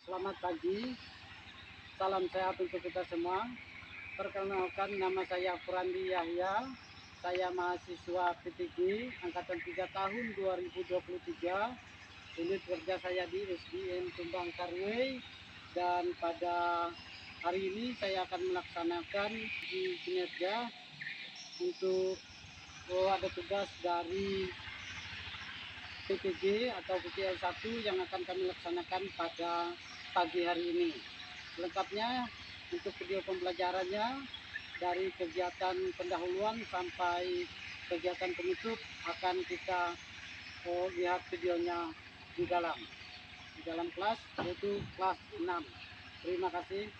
Selamat pagi, salam sehat untuk kita semua. Perkenalkan, nama saya Furandi Yahya. Saya mahasiswa P3 Angkatan 3 tahun 2023. Unit kerja saya di SDN Tumbang Karwei. Dan pada hari ini saya akan melaksanakan di kinerja untuk ada tugas dari PPG atau PPL 1 yang akan kami laksanakan pada pagi hari ini. Lengkapnya untuk video pembelajarannya dari kegiatan pendahuluan sampai kegiatan penutup akan kita lihat videonya di dalam kelas, yaitu kelas 6. Terima kasih.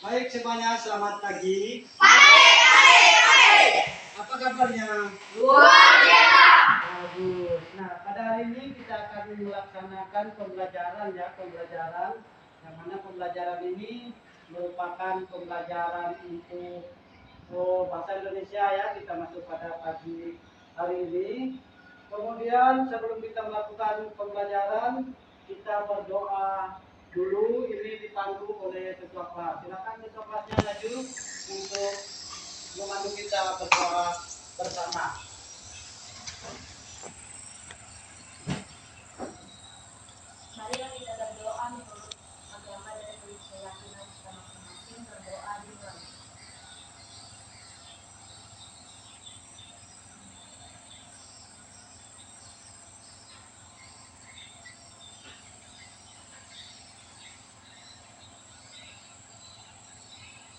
Baik semuanya, selamat pagi. Baik. Apa kabarnya? Luar biasa. Bagus. Nah, pada hari ini kita akan melaksanakan pembelajaran yang mana pembelajaran ini merupakan pembelajaran untuk bahasa Indonesia ya. Kita masuk pada pagi hari ini. Kemudian sebelum kita melakukan pembelajaran, kita berdoa dulu. Ini dipandu oleh ketua kelas. Silakan ketua kelasnya maju untuk memandu kita berdoa bersama. Marilah kita berdoa menurut agama dan keyakinan kita masing-masing. Berdoa dimulai.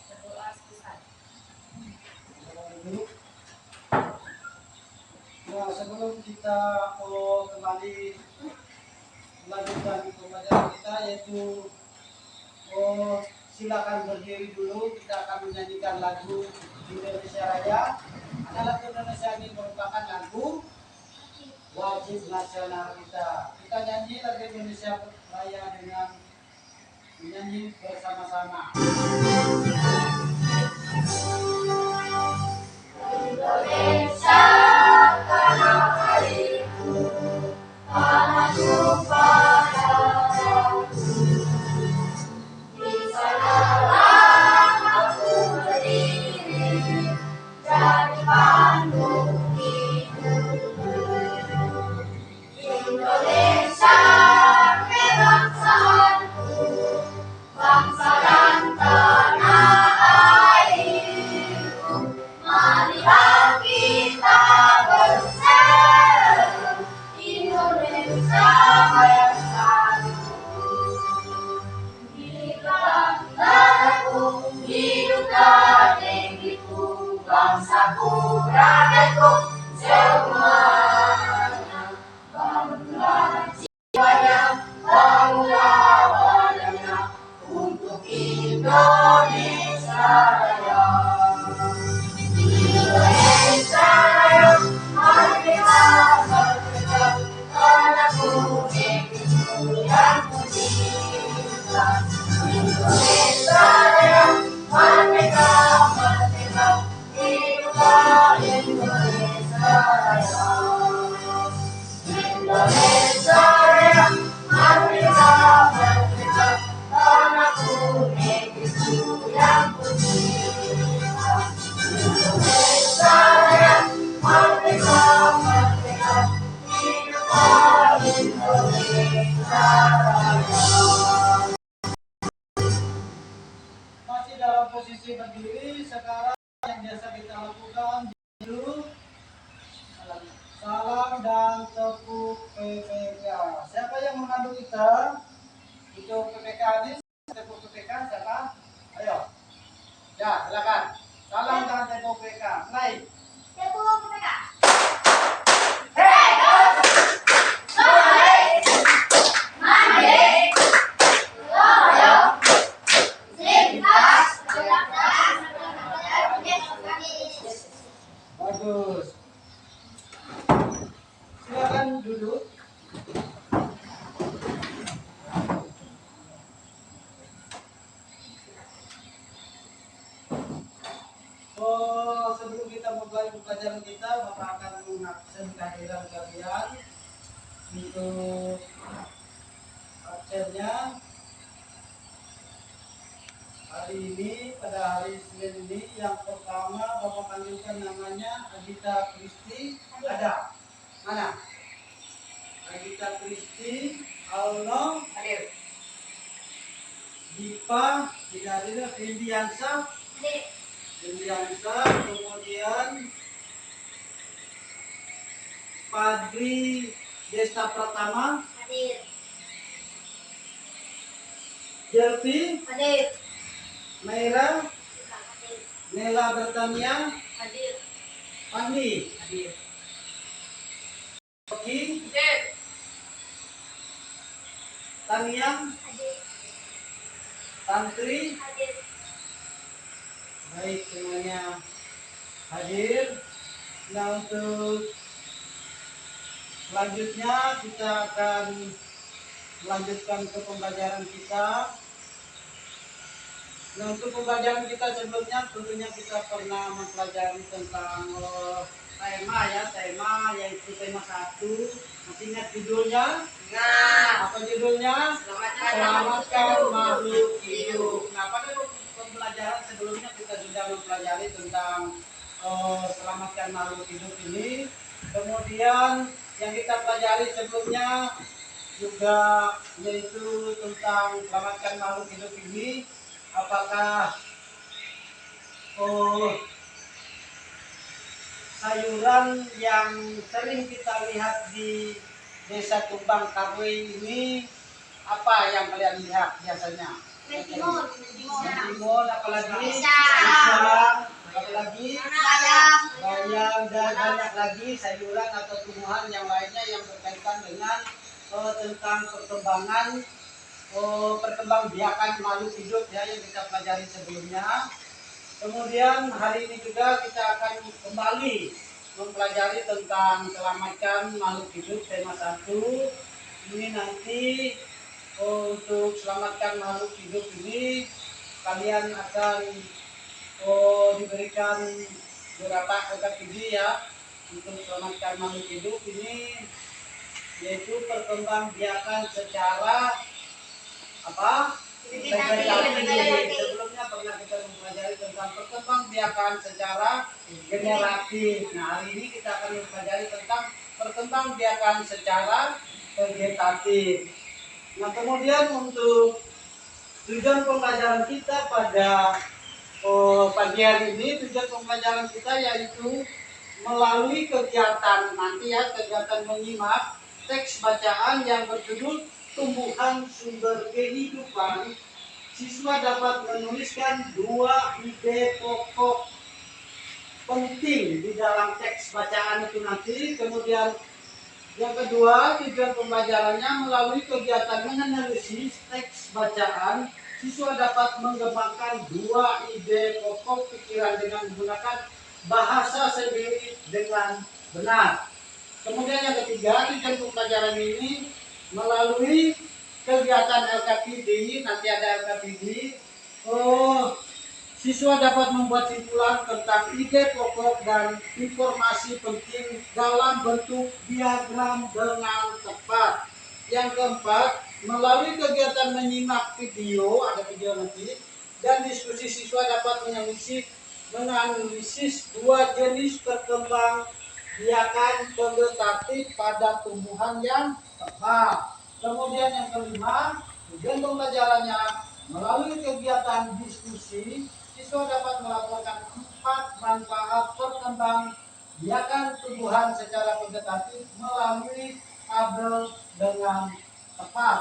Berdoa selesai. Nah, sebelum kita kembali melanjutkan pembelajaran kita, yaitu silakan berdiri dulu. Kita akan menyanyikan lagu Indonesia Raya. Karena lagu Indonesia ini merupakan lagu wajib nasional kita. Kita nyanyi lagu Indonesia Raya dengan menyanyi bersama-sama. Indonesia tanah airku, tanah tumpah di sanalah aku berdiri, jadi pandu hidupku. Indonesia kebangsaanku, bangsa dan tanah airku. Marilah kita bersatu, Indonesia bersatu. Hiduplah negeriku, hiduplah negeriku, bangsaku, rakyatku semuanya. Bangunlah jiwanya, bangunlah badannya untuk Indonesia Raya. Indonesia Raya, merdeka, merdeka, tanahku, negeriku yang ku cinta. Indonesia Raya, merdeka, merdeka, hiduplah Indonesia Raya. Indonesia Raya, merdeka, merdeka, tanahku, negeriku yang ku cinta. Indonesia Raya, merdeka, merdeka, hiduplah Indonesia Raya. Masih dalam posisi berdiri. Sekarang yang biasa kita lakukan dulu salam dan tepuk PPK. Siapa yang memandu kita? Untuk PPK ini, tepuk PPK siapa? Ayo. Ya, silakan. Salam dan Mulai. Tepuk tangan. Bagus. Silakan duduk. Oh, sebelum kita memulai pelajaran kita, Bapak akan mengabsen kehadiran kalian untuk absennya hari ini, pada hari Senin ini. Yang pertama Bapak panggilkan namanya Agita Kristi. Ada? Mana? Agita Kristi, Alno, Hadir. Dipa, tidak hadir, Indiansa, Hadir. Indiansa, kemudian Padri Desta Pratama, Hadir. Jelpi, Hadir. Meira, Hadir. Nela Bertania, Hadir. Pandi, Hadir. Oki, Hadir. Tamiang, Hadir. Tantri. Hadir. Baik, semuanya hadir. Nah, untuk selanjutnya kita akan melanjutkan ke pembelajaran kita. Nah, untuk pembelajaran kita sebelumnya tentunya kita pernah mempelajari tentang tema yaitu tema 1. Masih ingat judulnya? Nah, Apa judulnya? Selamatkan makhluk hidup. Nah, pada pembelajaran sebelumnya kita sudah mempelajari tentang selamatkan makhluk hidup ini. Kemudian yang kita pelajari sebelumnya juga yaitu tentang selamatkan makhluk hidup ini. Apakah sayuran yang sering kita lihat di Desa Tumbang Karwe ini, apa yang kalian lihat biasanya? mentimun. Mentimun, apalagi Pisang. apalagi Bayam. bayam, dan banyak lagi sayuran atau tumbuhan yang lainnya yang berkaitan dengan tentang perkembangbiakan makhluk hidup ya, yang kita pelajari sebelumnya. Kemudian hari ini juga kita akan kembali mempelajari tentang selamatkan makhluk hidup tema 1. Ini nanti untuk selamatkan makhluk hidup ini kalian akan diberikan beberapa aktiviti ya untuk selamatkan makhluk hidup ini, yaitu perkembangbiakan secara apa? Vegetatif. Sebelumnya pernah kita mempelajari tentang perkembangbiakan secara generatif. Nah, hari ini kita akan mempelajari tentang perkembangbiakan secara vegetatif. Nah, kemudian untuk tujuan pembelajaran kita pada pagi hari ini, tujuan pembelajaran kita yaitu melalui kegiatan nanti ya, kegiatan menyimak teks bacaan yang berjudul Tumbuhan Sumber Kehidupan. Siswa dapat menuliskan 2 ide pokok penting di dalam teks bacaan itu nanti. Kemudian yang kedua, tujuan pembelajarannya melalui kegiatan menganalisis teks bacaan, siswa dapat mengembangkan 2 ide pokok pikiran dengan menggunakan bahasa sendiri dengan benar. Kemudian yang ketiga, tujuan pembelajaran ini melalui kegiatan LKPD, nanti ada LKPD, siswa dapat membuat simpulan tentang ide pokok dan informasi penting dalam bentuk diagram dengan tepat. Yang keempat, melalui kegiatan menyimak video, ada video nanti, dan diskusi, siswa dapat menganalisis 2 jenis perkembangbiakan vegetatif pada tumbuhan yang tepat. Kemudian yang kelima, tujuan pembelajarannya melalui kegiatan diskusi, siswa dapat melaporkan 4 manfaat perkembangbiakan tumbuhan secara vegetatif melalui tabel dengan tepat.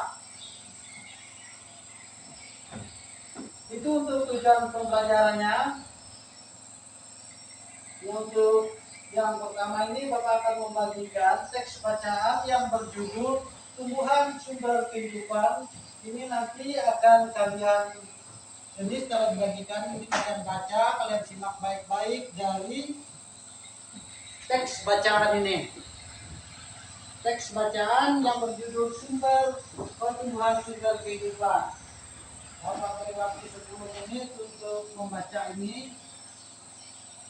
Itu untuk tujuan pembelajarannya. Untuk yang pertama ini Bapak akan membagikan teks bacaan yang berjudul Tumbuhan Sumber Kehidupan. Ini nanti akan kalian, ini setelah dibagikan ini kalian baca, kalian simak baik-baik dari teks bacaan ini. Teks bacaan yang berjudul Tumbuhan Sumber Kehidupan. Bapak beri waktu 10 menit untuk membaca ini.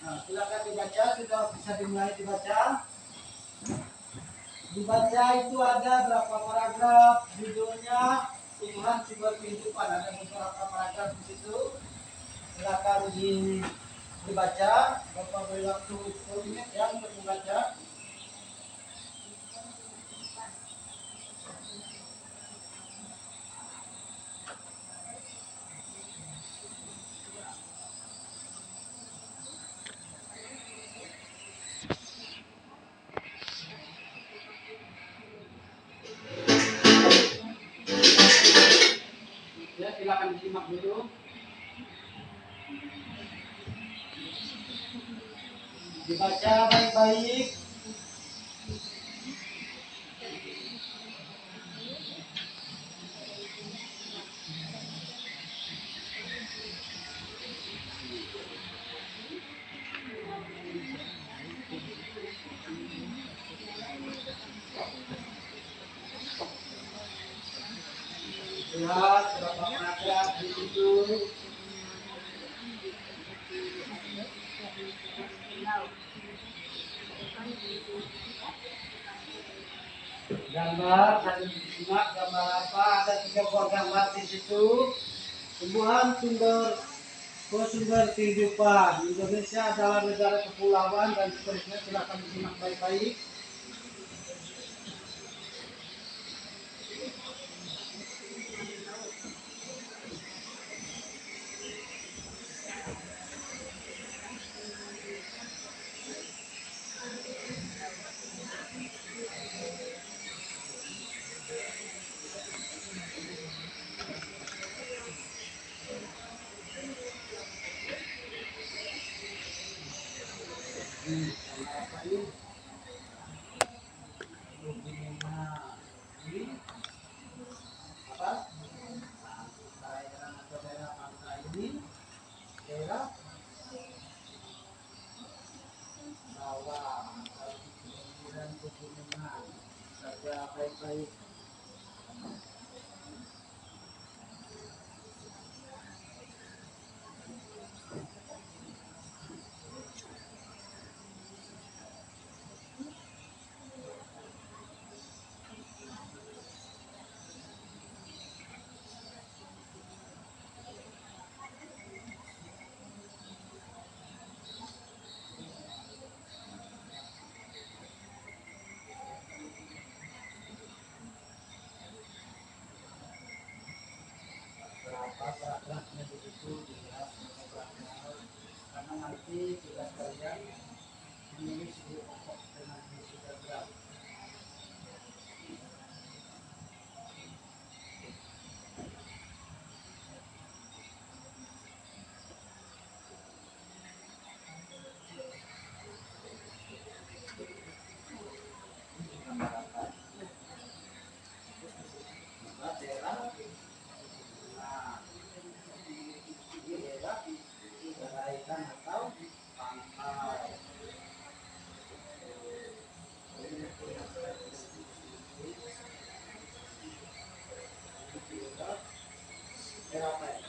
Nah, silakan dibaca, sudah bisa dimulai dibaca. Dibaca itu ada berapa paragraf, judulnya Tumbuhan Sumber Kehidupan, ada beberapa paragraf di situ. Silakan dibaca. Bapak beri waktu 10 menit ya untuk membaca. Ya, silakan disimak dulu. Dibaca baik-baik. Lihat berapa paragraf di situ. Gambar, sambil disimak gambar apa? Ada 3 buah gambar di situ. Tumbuhan sumber kehidupan. Indonesia adalah negara kepulauan dan seterusnya. Silakan disimak baik-baik. Apa ini? Ini apa? Daerah pantai ini, daerah bawah, kemudian pegunungan. Saja baik-baik. Berapa paragrafnya begitu dilihat karena nanti tugas kalian menulis di pokok dengan isi paragraf. Daerah, nah, ini daerah ikan atau pantai. Daerah apa ya?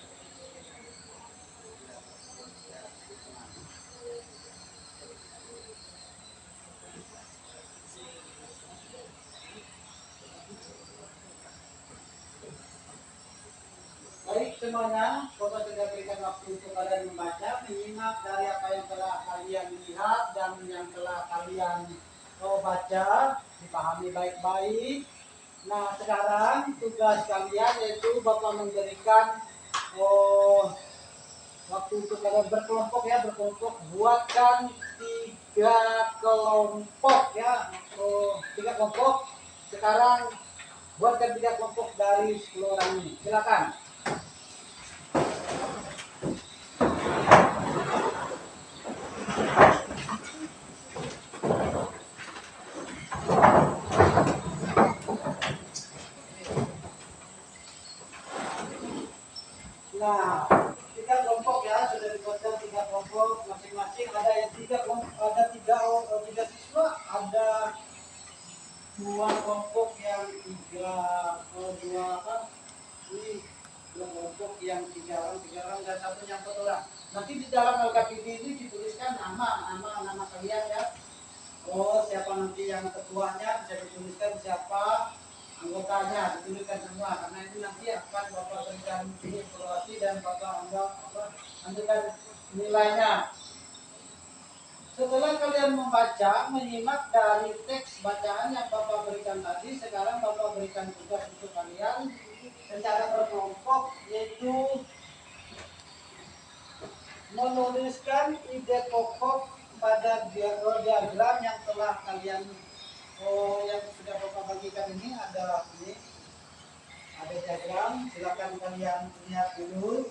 Baik semuanya, Bapak sudah berikan waktu untuk kalian membaca, menyimak dari apa yang telah kalian lihat dan yang telah kalian baca, dipahami baik-baik. Nah, sekarang tugas kalian yaitu Bapak memberikan waktu untuk kalian berkelompok ya, berkelompok. Buatkan 3 kelompok ya, 3 kelompok. Sekarang buatkan 3 kelompok dari 10 orang ini. Silakan. Nah, 3 kelompok ya, sudah dibuatkan 3 kelompok masing-masing. Ada yang ada tiga siswa, ada 2 kelompok yang dua apa? Ini 2 kelompok yang 3 orang dan 1 yang 4 orang. Nanti di dalam LKPD ini dituliskan nama kalian ya. Oh, siapa nanti yang ketuanya bisa dituliskan, siapa anggotanya dituliskan semua, karena itu nanti akan Bapak berikan evaluasi dan Bapak anggapkan nilainya. Setelah kalian membaca, menyimak dari teks bacaan yang Bapak berikan tadi, sekarang Bapak berikan tugas untuk kalian secara berkelompok, yaitu menuliskan ide pokok pada diagram yang telah kalian yang sudah Bapak bagikan ini. Ada diagram, silakan kalian lihat dulu.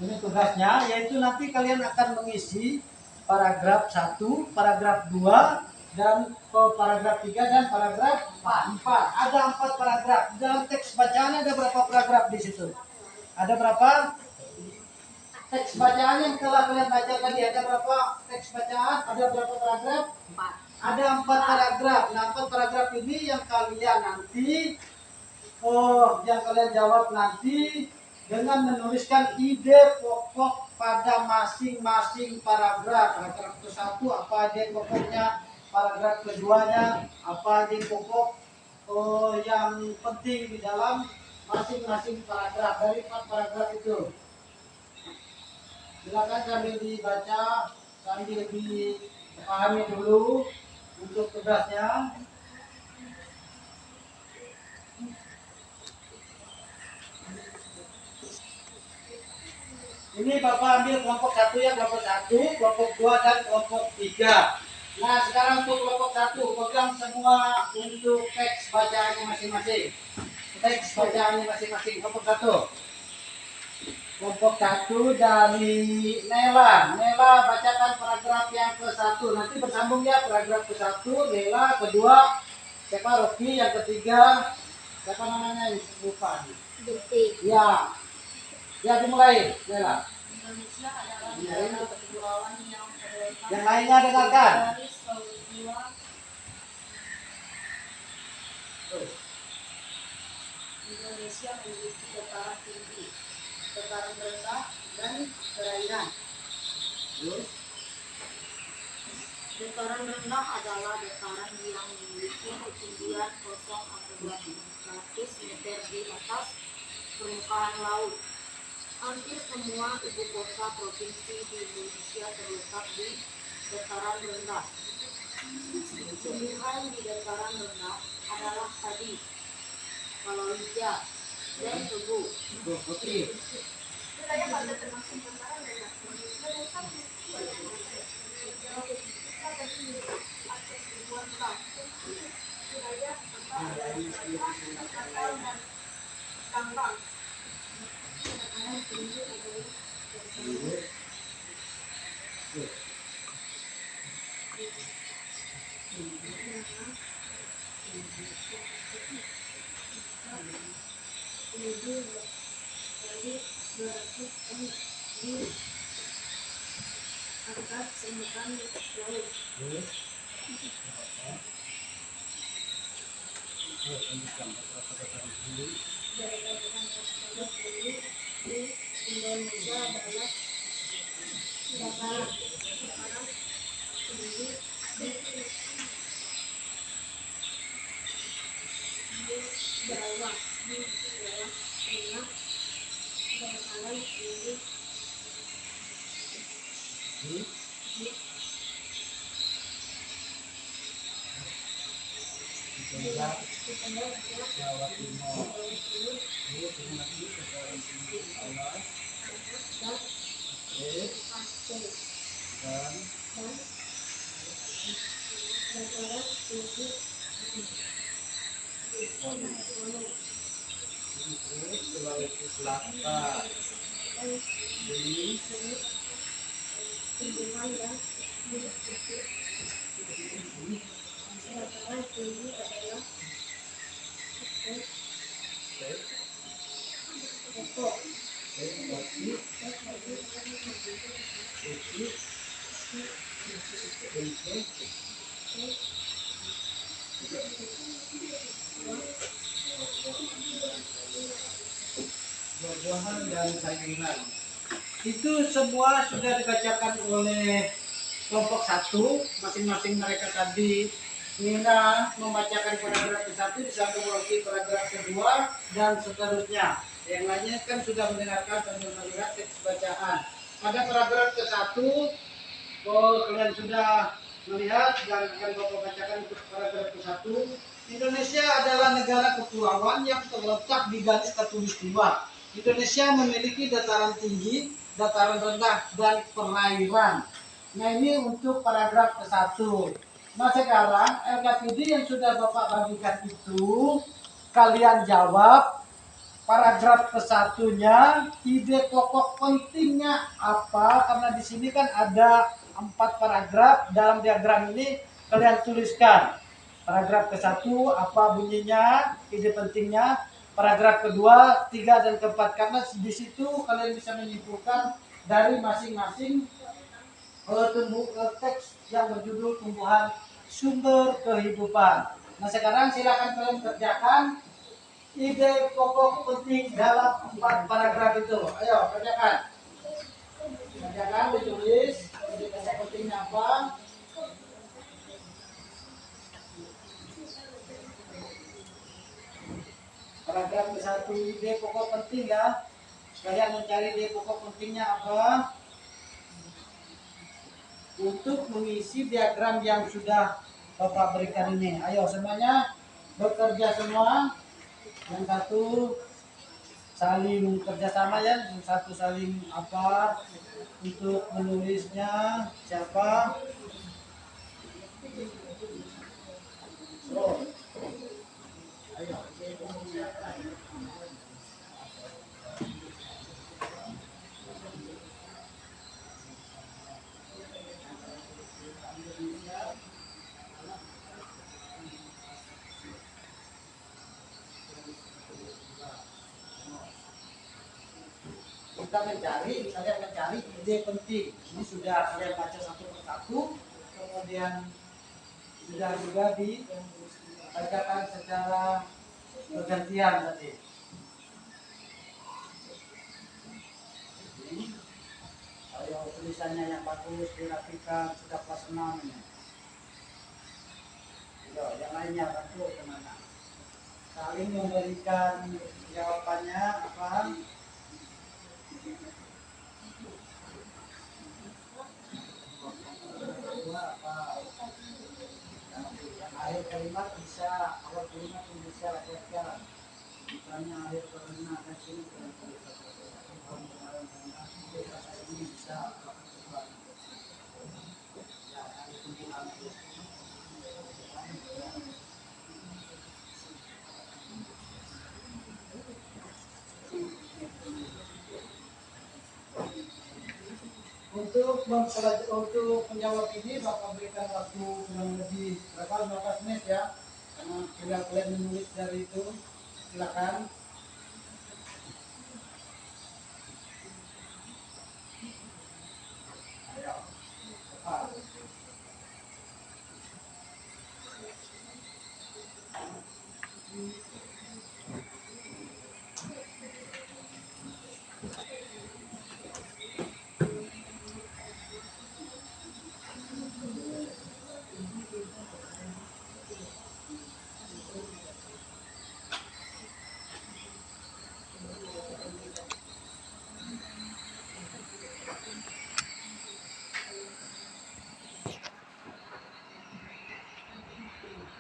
Ini tugasnya, yaitu nanti kalian akan mengisi paragraf 1, paragraf 2, dan paragraf 3 dan paragraf 4. Ada 4 paragraf. Dalam teks bacaan ada berapa paragraf di situ? Ada berapa? Teks bacaan yang telah kalian baca tadi ada berapa teks bacaan? Ada berapa paragraf? 4. Ada 4 paragraf. Nah, 4 paragraf ini yang kalian nanti jawab nanti dengan menuliskan ide pokok pada masing-masing paragraf. Paragraf ke-1 apa ide pokoknya? Paragraf keduanya apa ide pokok yang penting di dalam masing-masing paragraf dari 4 paragraf itu. Silakan sambil dibaca, sambil dipahami dulu untuk tugasnya. Ini Bapak ambil kelompok 1 ya, kelompok 1, kelompok 2 dan kelompok 3. Nah, sekarang untuk kelompok 1, pegang semua untuk teks bacaannya masing-masing. Teks bacaannya masing-masing. Kelompok 1. Kelompok 1 dari Nela. Nela bacakan paragraf yang ke-1. Nanti bersambung ya, paragraf ke-1 Nela, kedua siapa? Rocky, yang ketiga siapa namanya? Lupa. Ya. Ya, dimulai, Nela. Indonesia adalah negara kepulauan yang terletak Yang lainnya dengarkan. dari Samudra Indonesia memiliki dataran tinggi, dataran rendah, dan perairan. Dataran rendah adalah dataran yang memiliki ketinggian 0,14 meter di atas permukaan laut. Hampir semua ibu kota provinsi di Indonesia terletak di dataran rendah. Tumbuhan di dataran rendah adalah padi, palawija, dan tebu. Putri. Wilayah pada termasuk dataran rendah. Akses ribuan bank. Wilayah tempat kapal dan tambang. Tekanan tinggi adalah di atas permukaan laut. Di Indonesia adalah dataran tinggi di bawah tengah dataran tinggi di tengah Jawa Timur. dan dataran tinggi Sulawesi Selatan. tumbuhan dan hidup. Sementara tinggi adalah pokok. Buah-buahan dan sayuran. Itu semua sudah dibacakan oleh kelompok satu, masing-masing mereka tadi. Nina membacakan paragraf ke-1, disambung lagi paragraf kedua, dan seterusnya. Yang lainnya kan sudah mendengarkan sambil melihat teks bacaan. Pada paragraf ke-1, kalian sudah melihat dan akan Bapak bacakan untuk paragraf ke-1. Indonesia adalah negara kepulauan yang terletak di garis khatulistiwa. Indonesia memiliki dataran tinggi, dataran rendah, dan perairan. Nah ini untuk paragraf ke-1. Nah sekarang LKPD yang sudah Bapak bagikan itu, kalian jawab paragraf ke-1-nya, ide pokok pentingnya apa? Karena di sini kan ada 4 paragraf. Dalam diagram ini kalian tuliskan. Paragraf ke-1 apa bunyinya, ide pentingnya. Paragraf kedua, 3 dan keempat, karena di situ kalian bisa menyimpulkan dari masing-masing teks yang berjudul tumbuhan sumber kehidupan. Nah sekarang silakan kalian kerjakan ide pokok penting dalam 4 paragraf itu. Ayo kerjakan. Kerjakan, ditulis ide pokok pentingnya apa. Paragraf ke-1 ide pokok penting ya. Kalian mencari ide pokok pentingnya apa? Untuk mengisi diagram yang sudah Bapak berikan ini. Ayo semuanya bekerja semua. Yang satu saling kerjasama ya. Yang satu saling apa untuk menulisnya siapa? So, ayo. Kita kalian mencari ide penting. Ini sudah kalian baca satu persatu, kemudian sudah juga dibacakan secara bergantian tadi. Ayo tulisannya yang bagus dirapikan, sudah kelas 6 ini. Ayo, yang lainnya bantu kemana? Saling memberikan jawabannya apa? Akhir kalimat bisa, awal kalimat bisa lakukan. Misalnya akhir kalimat dan sini ini bisa lakukan. Untuk menjawab ini Bapak berikan waktu kurang lebih berapa 15 menit ya, karena tinggal kalian menulis dari itu. Silakan. Ayo, cepat.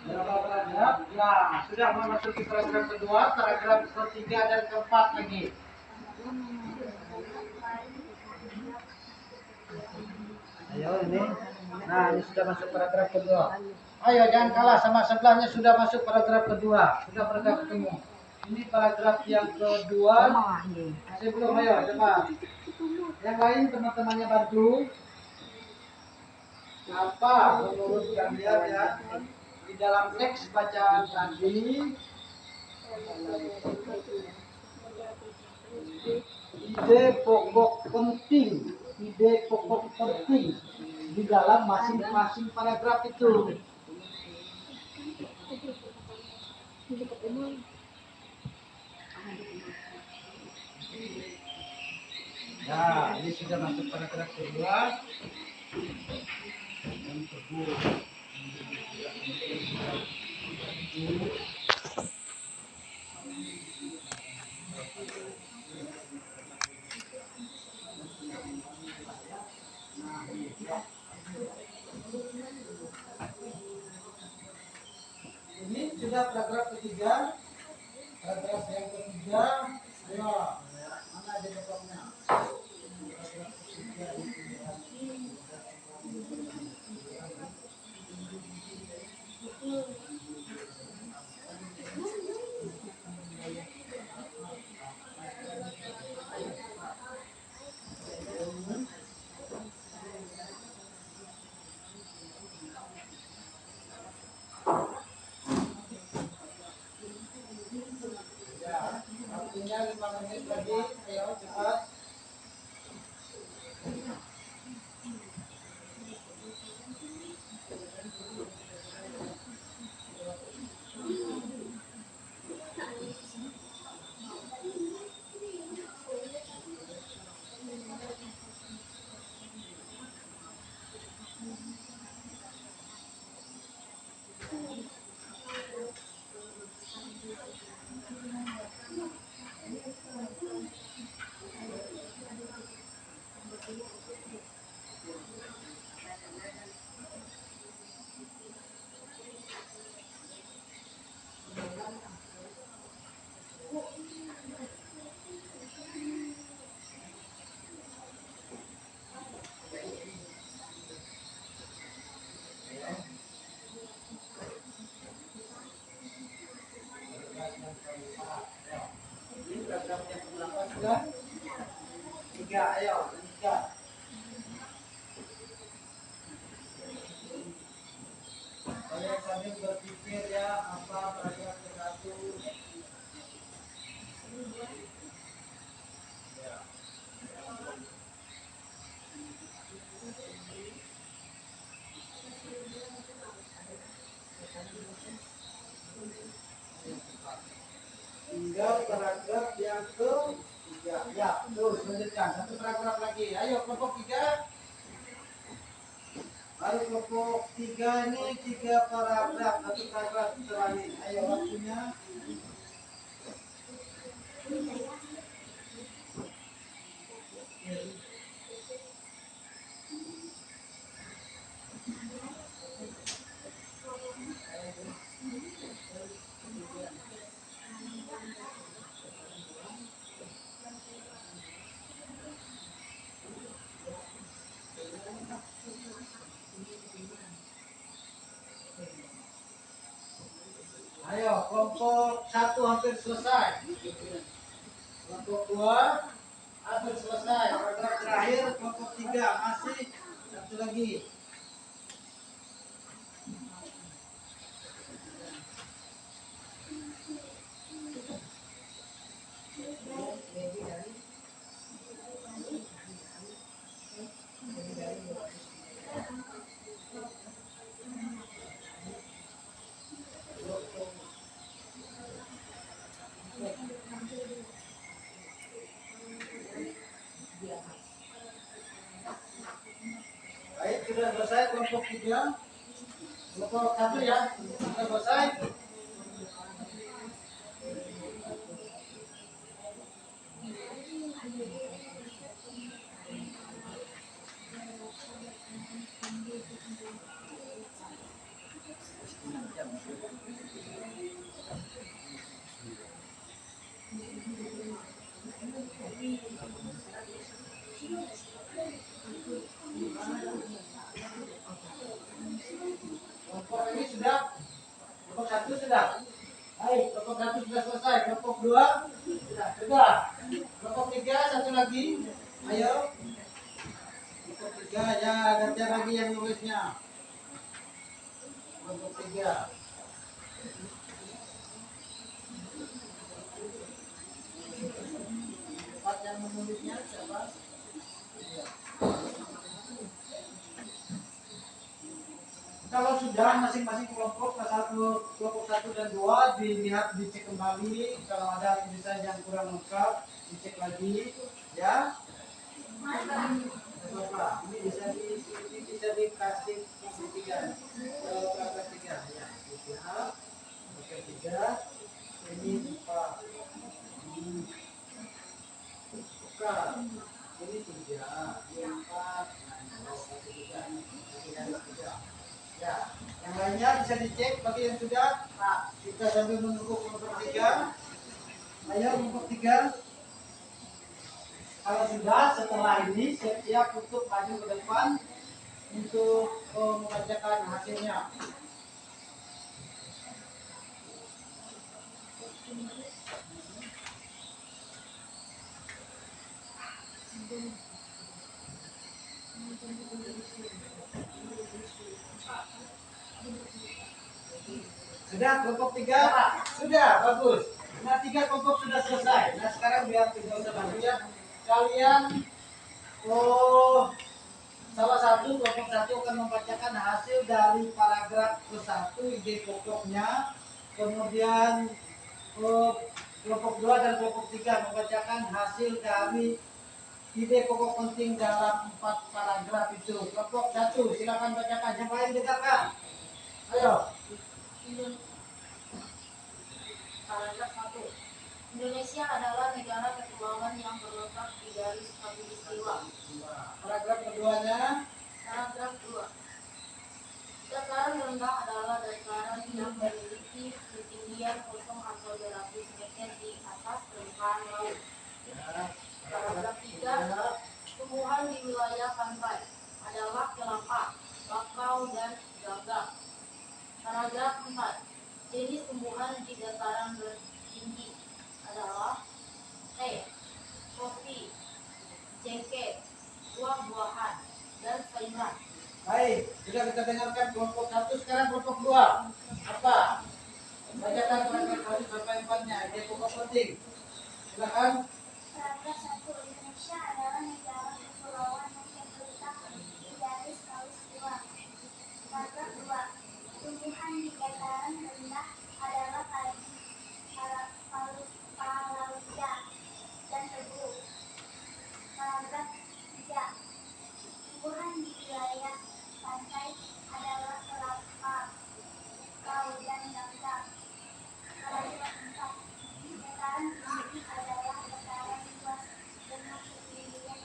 Berapa paragraf? Ya, sudah memasuki paragraf kedua, paragraf ketiga dan keempat lagi. Ayo ini. Nah, ini sudah masuk paragraf kedua. Ayo jangan kalah sama sebelahnya, sudah masuk paragraf kedua. Sudah paragraf ketemu. Ini paragraf yang kedua. Masih belum, ayo coba. Yang lain teman-temannya bantu. Apa menurut kalian ya di dalam teks bacaan tadi ide pokok penting di dalam masing-masing paragraf itu. Nah, ini sudah masuk paragraf kedua. Yang kedua. Ini sudah paragraf ketiga. Paragraf yang ketiga. Ayo, mana ada jawabnya? Paragraf ketiga ini. Ya, waktunya 5 menit lagi. Ayo cepat. Ini paragraf yang berapa sudah? 3, ayo 3. Saya sambil berpikir ya apa paragraf ke satu. Ya. Tinggal paragraf yang ke-3. Ya, terus lanjutkan. Satu paragraf lagi. Ayo kelompok 3. Baru kelompok 3 ini 3 paragraf. Satu paragraf terakhir. Ayo waktunya. Ayo, kelompok 1 hampir selesai. Kelompok 2 hampir selesai. Paragraf terakhir kelompok 3 masih satu lagi. Baik, sudah selesai kelompok 3. Kelompok 1 ya, sudah selesai. Kelompok ini sudah, kelompok 1 sudah. Baik, kelompok 1 sudah selesai. Kelompok 2 sudah. Kelompok 3 satu lagi. Ayo. Kelompok 3 ya, gantian lagi yang nulisnya. Kelompok 3. Empat yang menulisnya siapa? Kalau sudah masing-masing kelompok kelompok 1 dan 2 dilihat, dicek kembali. Kalau ada tulisan yang kurang lengkap, dicek lagi ya. Apa? Ini bisa dikasih tiga. Paragraf 3 ya. Oke, 3. Ini 4. Ini bukan. Ini 3. Ini 4. Nah, ini 3. Ya, yang lainnya bisa dicek bagi yang sudah. Nah, kita sambil menunggu kelompok 3. Ayo kelompok 3. Kalau sudah, setelah ini siap-siap untuk maju ke depan untuk membacakan hasilnya. Sudah kelompok 3? Sudah, bagus. Nah, 3 kelompok sudah selesai. Nah, sekarang biar tidak usah bantu ya. Kalian salah satu kelompok 1 akan membacakan hasil dari paragraf ke-1 ide pokoknya. Kemudian kelompok 2 dan kelompok 3 membacakan hasil dari ide pokok penting dalam 4 paragraf itu. Kelompok 1 silakan bacakan, yang lain dengarkan. Ayo. Paragraf 1. Indonesia adalah negara kepulauan yang terletak di garis khatulistiwa. Paragraf keduanya. Paragraf 2. Dataran rendah adalah dataran yang memiliki ketinggian kosong atau berlapis meter di atas permukaan laut. Paragraf 3. Tumbuhan di wilayah pantai adalah kelapa, bakau, dan ganggang. Paragraf 4. Jenis tumbuhan di dataran tinggi adalah teh, kopi, jengkeh, buah-buahan, dan sayuran. Baik, sudah kita dengarkan kelompok 1, sekarang kelompok 2. Apa? Bacakan paragraf 1 sampai 4-nya, ide pokok penting. Silakan. Paragraf 1. Indonesia adalah negara kepulauan yang terletak di garis khatulistiwa. Paragraf 2. Tumbuhan di dataran rendah adalah palawija dan tebu. Paragraf 3. Tumbuhan di wilayah pantai adalah kelapa, bakau, dan ganggang. Paragraf 4. Dataran tinggi adalah dataran luas dengan ketinggian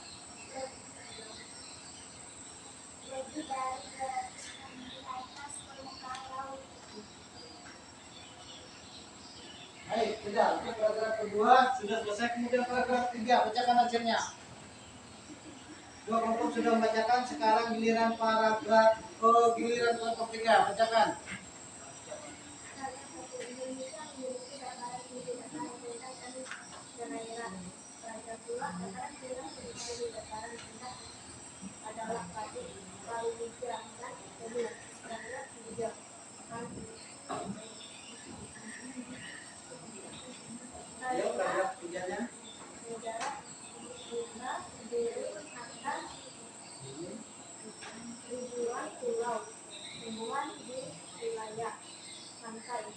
lebih dari 200 meter di atas permukaan laut. Baik, sudah. Untuk paragraf kedua sudah selesai. Kemudian paragraf 3, bacakan hasilnya. 2 kelompok sudah membacakan, sekarang giliran giliran kelompok 3, bacakan. Paragraf 1. Indonesia memiliki dataran tinggi, dataran rendah, dan daerah. Paragraf 2. Dataran tinggi sebagai dataran rendah adalah palawija dan tebu. Paragraf 3. Ayo paragraf 3-nya. Negara Filipina terdiri atas ribuan pulau, tumbuhan di wilayah pantai,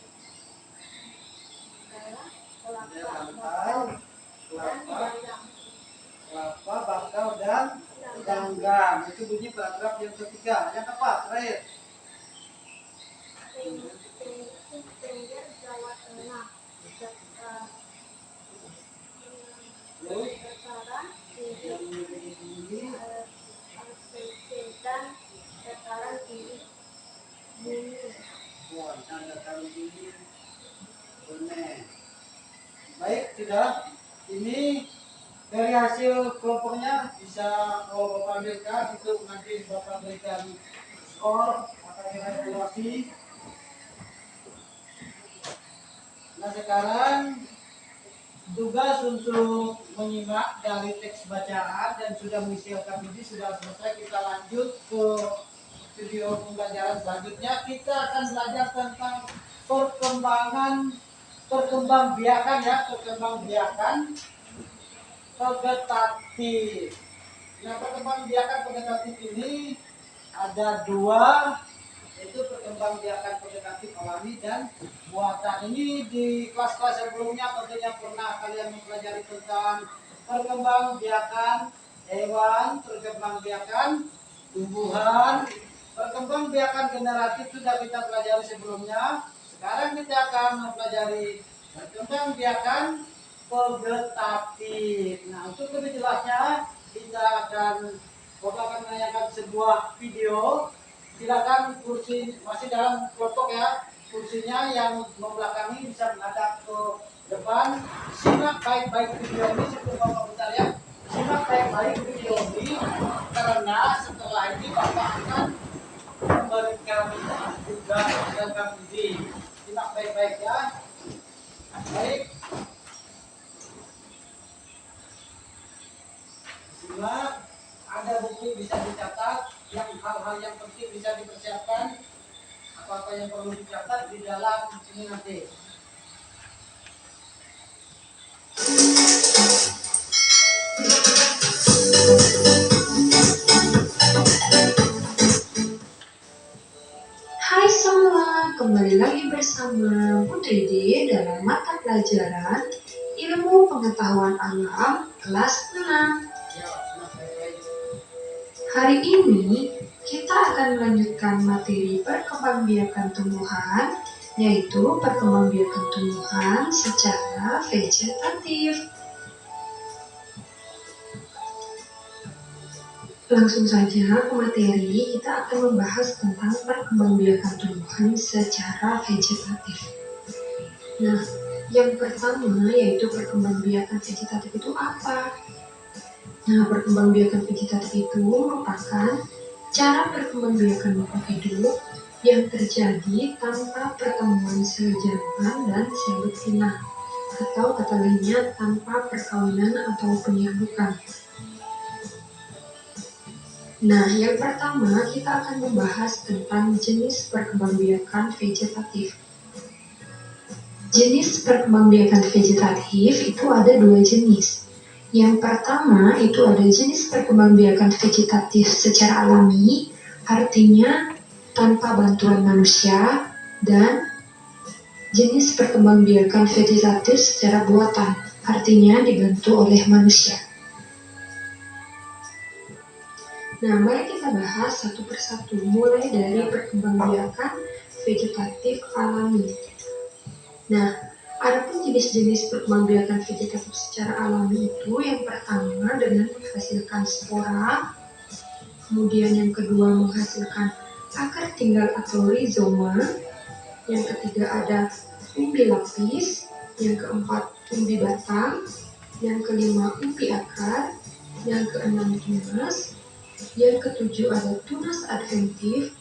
daerah kelapa, bakau, dan ganggang. Kelapa, bakau, dan ganggang. Itu bunyi paragraf yang ketiga. Yang keempat, terakhir. Tengger Jawa Tengah, Terus dataran tinggi yang ini dan dataran tinggi bumi. tanda kali ini benar. Baik, sudah. Ini dari hasil kelompoknya bisa Bapak ambilkan untuk nanti Bapak berikan skor akan evaluasi. Nah, sekarang tugas untuk menyimak dari teks bacaan dan sudah mengisi LKPD sudah selesai. Kita lanjut ke video pembelajaran selanjutnya. Kita akan belajar tentang perkembangbiakan ya, perkembangbiakan vegetatif. Nah, perkembangbiakan vegetatif ini ada dua, yaitu perkembangbiakan vegetatif alami dan buatan. Ini di kelas-kelas sebelumnya tentunya pernah kalian mempelajari tentang perkembangbiakan hewan, perkembangbiakan tumbuhan, perkembangbiakan generatif sudah kita pelajari sebelumnya. Sekarang kita akan mempelajari perkembangbiakan vegetatif. Nah, untuk lebih jelasnya kita akan menayangkan sebuah video. Silakan kursi masih dalam kelompok ya, kursinya yang membelakangi bisa menghadap ke depan. Simak baik-baik video ini sebelum Bapak bentar ya. Simak baik-baik video ini karena setelah ini Bapak akan memberikan tugas dan kaji. Simak baik-baik ya. Baik. Simak. Ada buku bisa dicatat, yang hal-hal yang penting bisa dipersiapkan, apa-apa yang perlu dicatat di dalam ini nanti. Hai semua, kembali lagi bersama Putri D dalam mata pelajaran Ilmu Pengetahuan Alam kelas 6. Hari ini kita akan melanjutkan materi perkembangbiakan tumbuhan, yaitu perkembangbiakan tumbuhan secara vegetatif. Langsung saja ke materi, kita akan membahas tentang perkembangbiakan tumbuhan secara vegetatif. Nah, yang pertama yaitu perkembangbiakan vegetatif itu apa? Nah, perkembangbiakan vegetatif itu merupakan cara perkembangbiakan makhluk hidup yang terjadi tanpa pertemuan sel jantan dan sel betina, atau kata lainnya tanpa perkawinan atau penyerbukan. Nah, yang pertama kita akan membahas tentang jenis perkembangbiakan vegetatif. Jenis perkembangbiakan vegetatif itu ada dua jenis. Yang pertama itu ada jenis perkembangbiakan vegetatif secara alami, artinya tanpa bantuan manusia, dan jenis perkembangbiakan vegetatif secara buatan, artinya dibantu oleh manusia. Nah, mari kita bahas satu persatu, mulai dari perkembangbiakan vegetatif alami. Nah, adapun jenis-jenis perkembangbiakan vegetatif secara alami itu yang pertama dengan menghasilkan spora, kemudian yang kedua menghasilkan akar tinggal atau rizoma, yang ketiga ada umbi lapis, yang keempat umbi batang, yang kelima umbi akar, yang keenam tunas, yang ketujuh ada tunas adventif,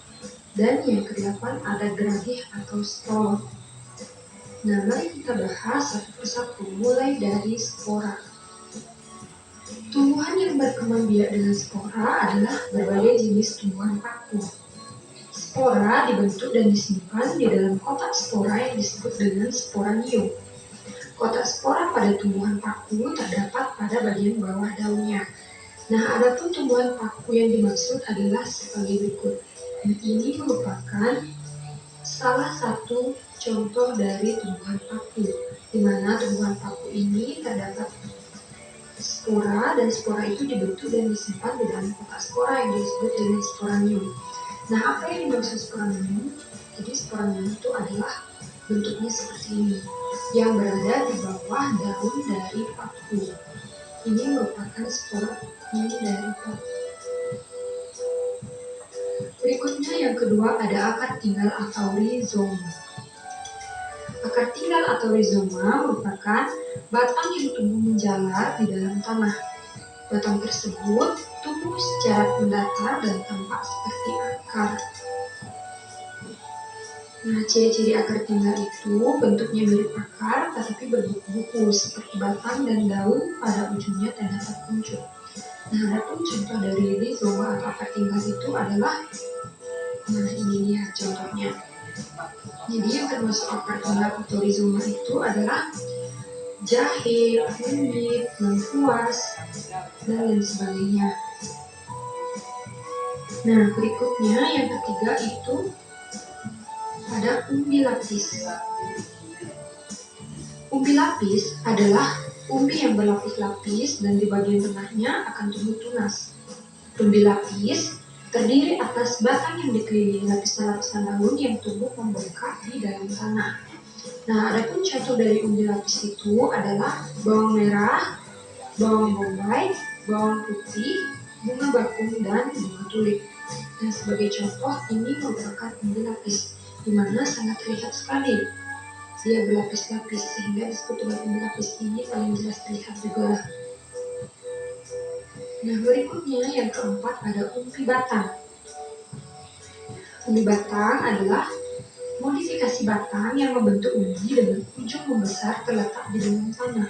dan yang kedelapan ada geragih atau stolon. Nah, mari kita bahas satu persatu, mulai dari spora. Tumbuhan yang berkembang biak dengan spora adalah berbagai jenis tumbuhan paku. Spora dibentuk dan disimpan di dalam kotak spora yang disebut dengan sporanium. Kotak spora pada tumbuhan paku terdapat pada bagian bawah daunnya. Nah, adapun tumbuhan paku yang dimaksud adalah sebagai berikut. Ini merupakan salah satu contoh dari tumbuhan paku, di mana tumbuhan paku ini terdapat spora dan spora itu dibentuk dan disimpan di dalam kotak spora yang disebut dengan sporanium. Nah, apa yang dimaksud sporanium? Jadi sporanium itu adalah bentuknya seperti ini, yang berada di bawah daun dari paku. Ini merupakan spora ini dari paku. Berikutnya yang kedua ada akar tinggal atau rizoma. Akar tinggal atau rizoma merupakan batang yang tumbuh menjalar di dalam tanah. Batang tersebut tumbuh secara mendatar dan tampak seperti akar. Nah, ciri-ciri akar tinggal itu bentuknya mirip akar tetapi berbuku-buku seperti batang dan daun pada ujungnya terdapat kuncup. Nah, adapun contoh dari rizoma atau akar tinggal itu adalah, nah ini dia contohnya. Jadi yang termasuk akar tinggal atau rizoma itu adalah jahe, kunyit, lengkuas, dan lain sebagainya. Nah, berikutnya yang ketiga itu ada umbi lapis. Umbi lapis adalah umbi yang berlapis-lapis dan di bagian tengahnya akan tumbuh tunas. Umbi lapis terdiri atas batang yang dikelilingi lapisan-lapisan daun yang tumbuh membengkak di dalam tanah. Nah, adapun contoh dari umbi lapis itu adalah bawang merah, bawang bombay, bawang putih, bunga bakung, dan bunga tulip. Nah, sebagai contoh ini merupakan umbi lapis, di mana sangat terlihat sekali dia berlapis-lapis sehingga disebut dengan umbi lapis. Ini paling jelas terlihat juga. Nah, berikutnya yang keempat ada umbi batang. Umbi batang adalah modifikasi batang yang membentuk umbi dengan ujung membesar terletak di dalam tanah.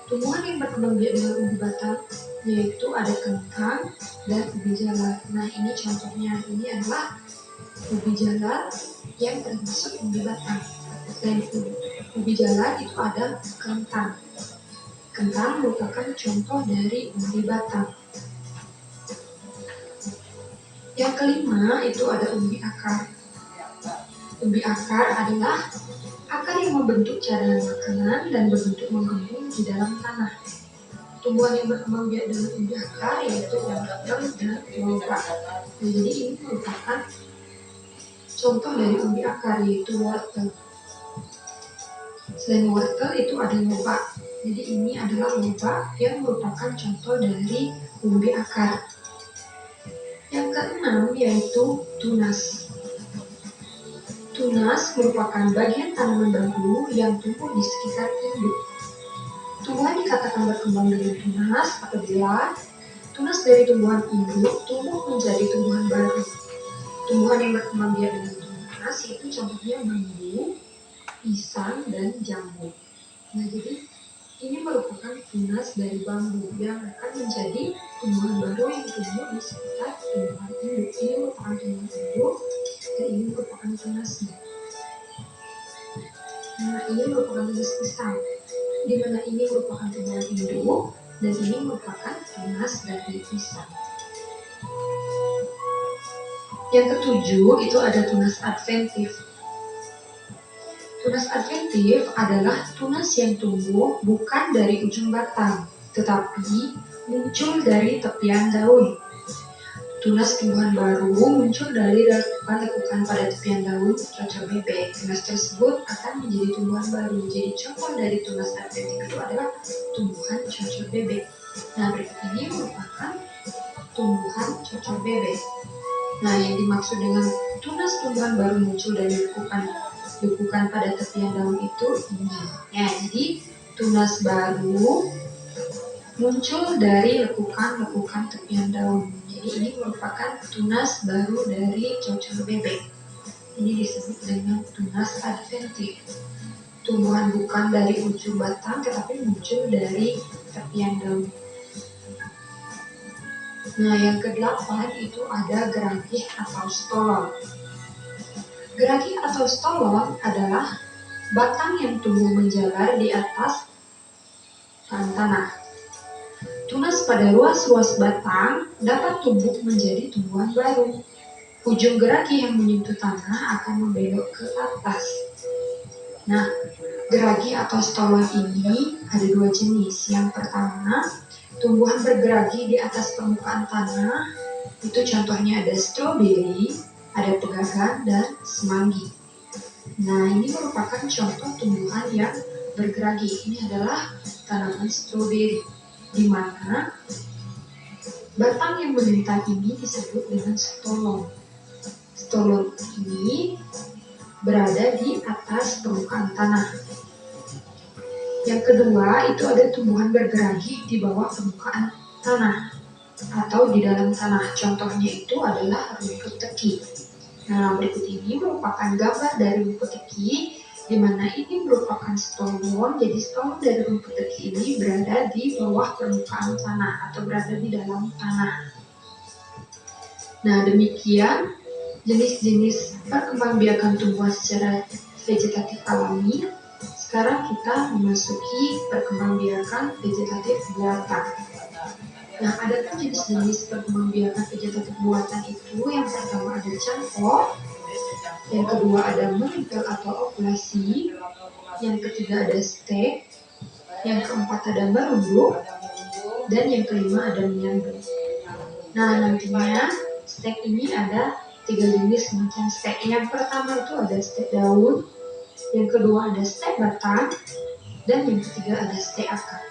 Tumbuhan yang berkembang biak dengan umbi batang yaitu ada kentang dan ubi jalar. Nah, ini contohnya, ini adalah ubi jalar yang termasuk umbi batang. Selain ubi jalar itu ada kentang. Kentang merupakan contoh dari umbi batang. Yang kelima itu ada umbi akar. Umbi akar adalah akar yang membentuk cadangan makanan dan berbentuk menggembung di dalam tanah. Tumbuhan yang berkembang biak dengan umbi akar yaitu wortel dan lobak. Nah, jadi ini merupakan contoh dari umbi akar yaitu wortel. Selain wortel itu ada lobak. Jadi ini adalah lobak yang merupakan contoh dari umbi akar. Yang keenam yaitu tunas. Tunas merupakan bagian tanaman baru yang tumbuh di sekitar induk. Tumbuhan dikatakan berkembang dengan tunas apabila tunas dari tumbuhan induk tumbuh menjadi tumbuhan baru. Tumbuhan yang berkembang biak dengan tunas yaitu contohnya bambu, pisang, dan jambu. Nah, jadi ini merupakan tunas dari bambu yang akan menjadi tumbuhan baru yang tumbuh di sekitar tumbuhan induk. Ini merupakan tumbuhan induk dan ini merupakan tunasnya. Nah, ini merupakan tunas pisang, di mana ini merupakan tumbuhan induk dan ini merupakan tunas dari pisang. Yang ketujuh itu ada tunas adventif. Tunas adventif adalah tunas yang tumbuh bukan dari ujung batang, tetapi muncul dari tepian daun. Tunas tumbuhan baru muncul dari lekukan pada tepian daun cocok bebek. Tunas tersebut akan menjadi tumbuhan baru. Jadi contoh dari tunas adventif itu adalah tumbuhan cocok bebek. Nah, berikut ini merupakan tumbuhan cocok bebek. Nah, yang dimaksud dengan tunas tumbuhan baru muncul dari lekukan pada tepian daun itu ini. Ya, jadi tunas baru muncul dari lekukan tepian daun. Jadi ini merupakan tunas baru dari cocok bebek. Ini disebut dengan tunas adventif. Tumbuhan bukan dari ujung batang tetapi muncul dari tepian daun. Nah, yang kedelapan itu ada geragih atau stolon. Geragih atau stolon adalah batang yang tumbuh menjalar di atas tanah. Tunas pada ruas-ruas batang dapat tumbuh menjadi tumbuhan baru. Ujung geragih yang menyentuh tanah akan membelok ke atas. Nah, geragih atau stolon ini ada dua jenis. Yang pertama, tumbuhan bergeragih di atas permukaan tanah. Itu contohnya ada stroberi, ada pegagan, dan semanggi. Nah, ini merupakan contoh tumbuhan yang bergeragih. Ini adalah tanaman stroberi, di mana batang yang melintang ini disebut dengan stolon. Stolon ini berada di atas permukaan tanah. Yang kedua, itu ada tumbuhan bergeragih di bawah permukaan tanah atau di dalam tanah. Contohnya itu adalah rumput teki. Nah, berikut ini merupakan gambar dari rumput teki, di mana ini merupakan stolon. Jadi stolon dari rumput teki ini berada di bawah permukaan tanah atau berada di dalam tanah. Nah, demikian jenis-jenis perkembangbiakan tumbuhan secara vegetatif alami. Sekarang kita memasuki perkembangbiakan vegetatif buatan. Nah, ada pun jenis-jenis perkembangbiakan vegetatif buatan itu, yang pertama ada cangkok, yang kedua ada menempel atau okulasi, yang ketiga ada stek, yang keempat ada merunduk, dan yang kelima ada menyambung. Nah, nantinya stek ini ada 3 jenis macam stek. Yang pertama itu ada stek daun, yang kedua ada stek batang, dan yang ketiga ada stek akar.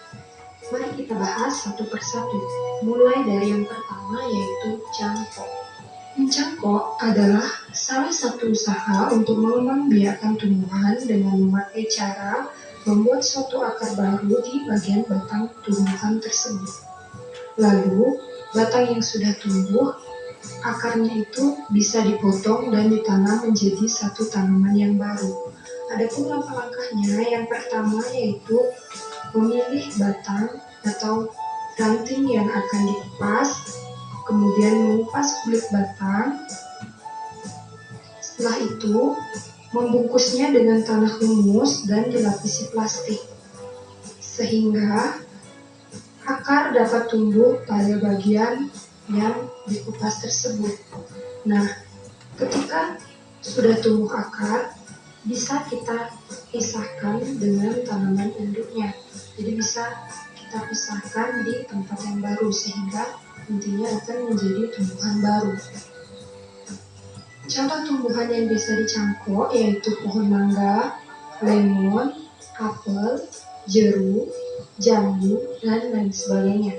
Mari kita bahas satu persatu, mulai dari yang pertama yaitu cangkok. Mencangkok adalah salah satu usaha untuk mengembangbiakan tumbuhan dengan memakai cara membuat suatu akar baru di bagian batang tumbuhan tersebut. Lalu, batang yang sudah tumbuh, akarnya itu bisa dipotong dan ditanam menjadi satu tanaman yang baru. Adapun langkah-langkahnya, yang pertama yaitu memilih batang atau ranting yang akan dikupas, kemudian mengupas kulit batang. Setelah itu, membungkusnya dengan tanah humus dan dilapisi plastik, sehingga akar dapat tumbuh pada bagian yang dikupas tersebut. Nah, ketika sudah tumbuh akar, bisa kita pisahkan dengan tanaman induknya. Jadi bisa kita pisahkan di tempat yang baru, sehingga nantinya akan menjadi tumbuhan baru. Contoh tumbuhan yang bisa dicangkok yaitu pohon mangga, lemon, apel, jeruk, jambu, dan lain sebagainya.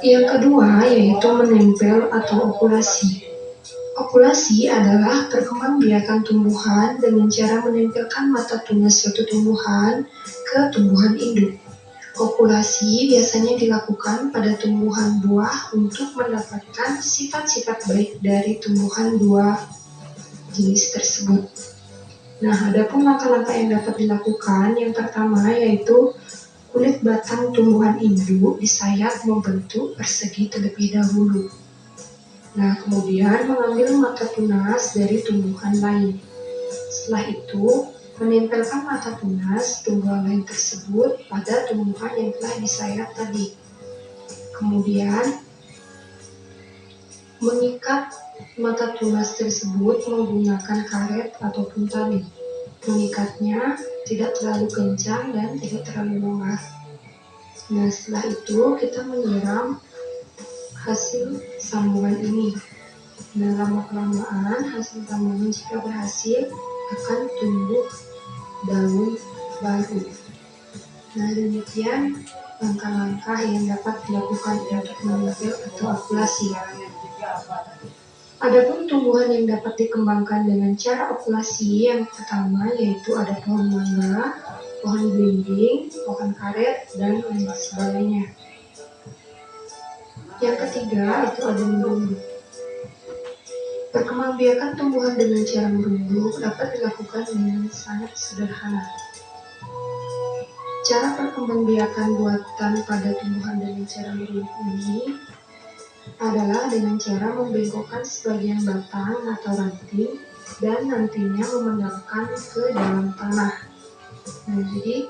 Yang kedua yaitu menempel atau okulasi. Okulasi adalah perkembangbiakan tumbuhan dengan cara menempelkan mata tunas suatu tumbuhan ke tumbuhan induk. Okulasi biasanya dilakukan pada tumbuhan buah untuk mendapatkan sifat-sifat baik dari tumbuhan dua jenis tersebut. Nah, adapun langkah-langkah yang dapat dilakukan, yang pertama yaitu kulit batang tumbuhan induk disayat membentuk persegi terlebih dahulu. Nah, kemudian mengambil mata tunas dari tumbuhan lain. Setelah itu, menempelkan mata tunas tumbuhan lain tersebut pada tumbuhan yang telah disayat tadi. Kemudian, mengikat mata tunas tersebut menggunakan karet ataupun tali. Mengikatnya tidak terlalu kencang dan tidak terlalu longgar. Nah, setelah itu kita menyiram hasil sambungan ini. Nah, lama-kelamaan hasil sambungan jika berhasil akan tumbuh daun baru. Nah, demikian langkah-langkah yang dapat dilakukan untuk menempel atau okulasi. Adapun tumbuhan yang dapat dikembangkan dengan cara okulasi, yang pertama yaitu ada pohon mangga, pohon belimbing, pohon karet, dan lain sebagainya. Yang ketiga itu ada merunduk. Perkembangbiakan tumbuhan dengan cara merunduk dapat dilakukan dengan sangat sederhana. Cara perkembangbiakan buatan pada tumbuhan dengan cara merunduk ini adalah dengan cara membengkokkan sebagian batang atau ranting dan nantinya memendamkan ke dalam tanah. Nah, jadi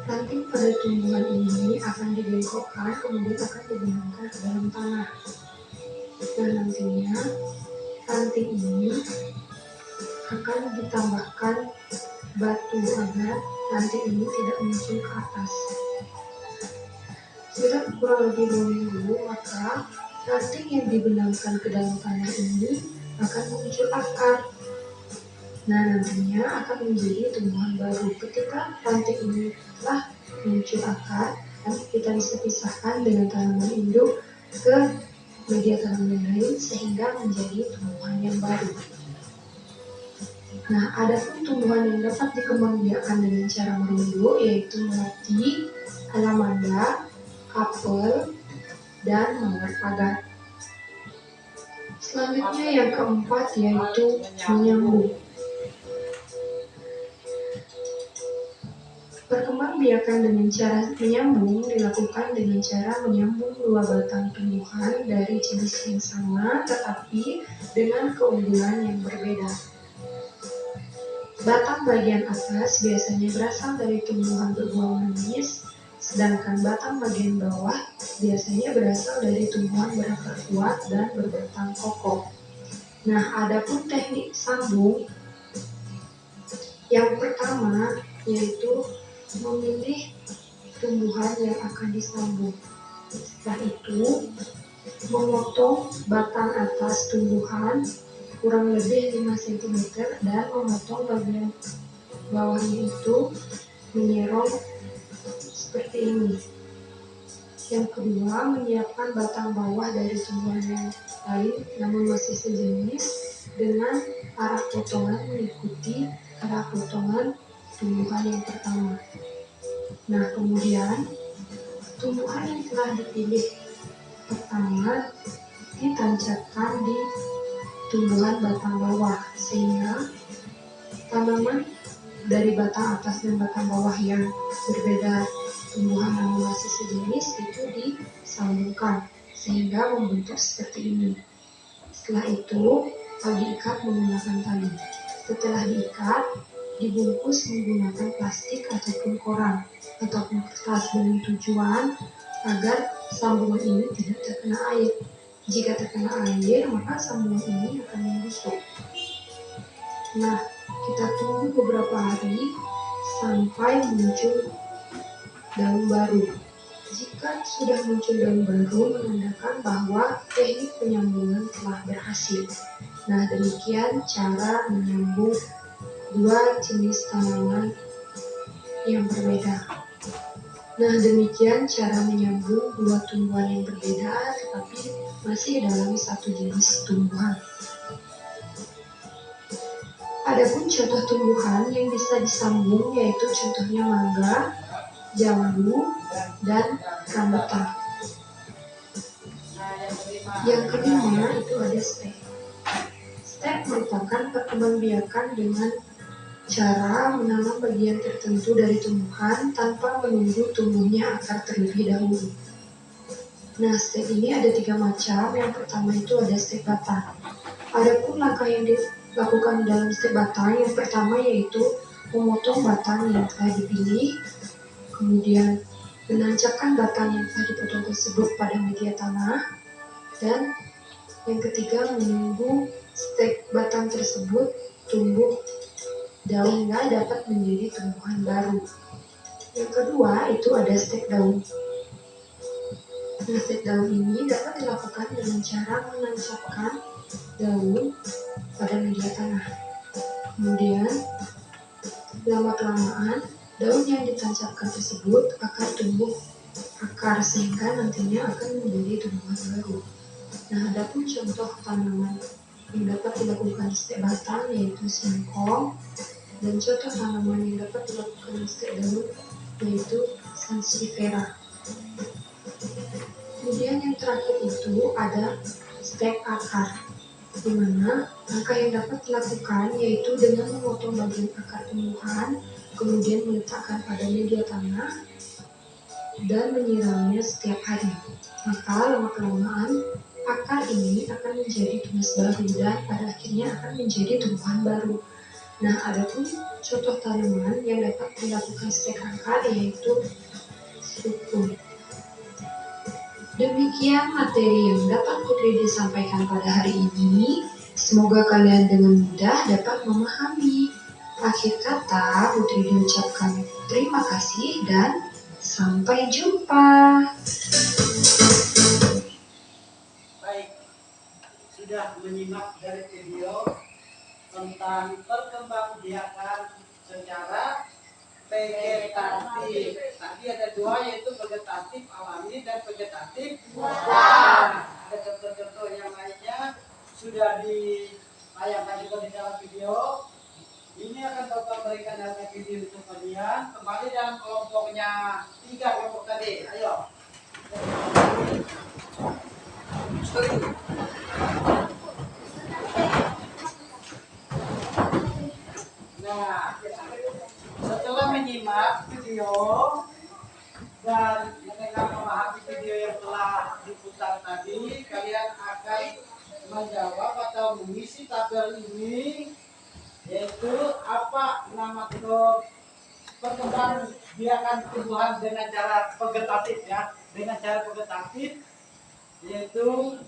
ranting pada tumbuhan ini akan dibengkokkan, kemudian akan dibenamkan ke dalam tanah. Dan nantinya ranting ini akan ditambahkan batu agar ranting ini tidak muncul ke atas. Sudah kurang lebih 2 minggu, maka ranting yang dibenamkan ke dalam tanah ini akan muncul akar. Nah, nantinya akan menjadi tumbuhan baru. Ketika ranting ini telah muncul akar, kita bisa pisahkan dengan tanaman induk ke media tanam yang lain sehingga menjadi tumbuhan yang baru. Nah, ada pun tumbuhan yang dapat dikembangbiakan dengan cara merunduk yaitu melati, alamanda, apel, dan mawar pagar. Selanjutnya yang keempat yaitu menyambung. Perkembangbiakan dengan cara menyambung dilakukan dengan cara menyambung dua batang tumbuhan dari jenis yang sama tetapi dengan keunggulan yang berbeda. Batang bagian atas biasanya berasal dari tumbuhan berbuah manis, sedangkan batang bagian bawah biasanya berasal dari tumbuhan berakar kuat dan berbatang kokoh. Nah, adapun teknik sambung yang pertama yaitu memilih tumbuhan yang akan disambung. Setelah itu, memotong batang atas tumbuhan kurang lebih 5 cm dan memotong bagian bawahnya itu menyerong seperti ini. Yang kedua, menyiapkan batang bawah dari tumbuhan yang lain namun masih sejenis dengan arah potongan mengikuti arah potongan tumbuhan yang pertama. Nah, kemudian tumbuhan yang telah dipilih pertama ditancapkan di tumbuhan batang bawah sehingga tanaman dari batang atas dan batang bawah yang berbeda tumbuhan namun masih sejenis itu disambungkan sehingga membentuk seperti ini. Setelah itu diikat menggunakan tali. Setelah diikat, dibungkus menggunakan plastik ataupun koran ataupun kertas dengan tujuan agar sambungan ini tidak terkena air. Jika terkena air, maka sambungan ini akan membusuk. Nah, kita tunggu beberapa hari sampai muncul daun baru. Jika sudah muncul daun baru, menandakan bahwa teknik penyambungan telah berhasil. Nah, demikian cara menyambung dua jenis tanaman yang berbeda. Nah, demikian cara menyambung dua tumbuhan yang berbeda tetapi masih dalam satu jenis tumbuhan. Adapun contoh tumbuhan yang bisa disambung yaitu contohnya mangga, jambu, dan rambutan. Yang kelima itu ada stek. Stek merupakan perkembangbiakan dengan cara menanam bagian tertentu dari tumbuhan tanpa menunggu tumbuhnya akar terlebih dahulu. Nah, stek ini ada 3 macam. Yang pertama itu ada stek batang. Adapun langkah yang dilakukan dalam stek batang, yang pertama yaitu memotong batang yang telah dipilih, kemudian menancapkan batang yang telah dipotong tersebut pada media tanah, dan yang ketiga menunggu stek batang tersebut tumbuh daun hingga dapat menjadi tumbuhan baru. Yang kedua itu ada stek daun. Nah, stek daun ini dapat dilakukan dengan cara menancapkan daun pada media tanah. Kemudian lama-kelamaan daun yang ditancapkan tersebut akan tumbuh akar sehingga nantinya akan menjadi tumbuhan baru. Nah, adapun contoh tanaman yang dapat dilakukan stek batang yaitu singkong, dan contoh tanaman yang dapat dilakukan stek daun yaitu sansevieria. Kemudian yang terakhir itu ada stek akar, di mana langkah yang dapat dilakukan yaitu dengan memotong bagian akar tumbuhan, kemudian meletakkan pada media tanah dan menyiramnya setiap hari. Maka lama-kelamaan akar ini akan menjadi tunas baru dan pada akhirnya akan menjadi tumbuhan baru. Nah, adapun contoh tanaman yang dapat dilakukan stek akar yaitu sukun. Demikian materi yang dapat Putri disampaikan pada hari ini. Semoga kalian dengan mudah dapat memahami. Akhir kata, Putri diucapkan terima kasih dan sampai jumpa. Baik, sudah menyimak dari video tentang perkembangbiakan secara vegetatif. Tadi ada 2 yaitu vegetatif alami dan vegetatif buatan. Ada contoh-contoh yang lainnya sudah ditayangkan juga di dalam video. Ini akan Bapak berikan data video untuk kalian. Kembali dalam kelompoknya 3 kelompok tadi. Ayo. Nah, setelah menyimak video dan memahami video yang telah diputar tadi, kalian akan menjawab atau mengisi tabel ini, yaitu apa nama perkembangan biakan tumbuhan dengan cara vegetatif ya, dengan cara vegetatif, yaitu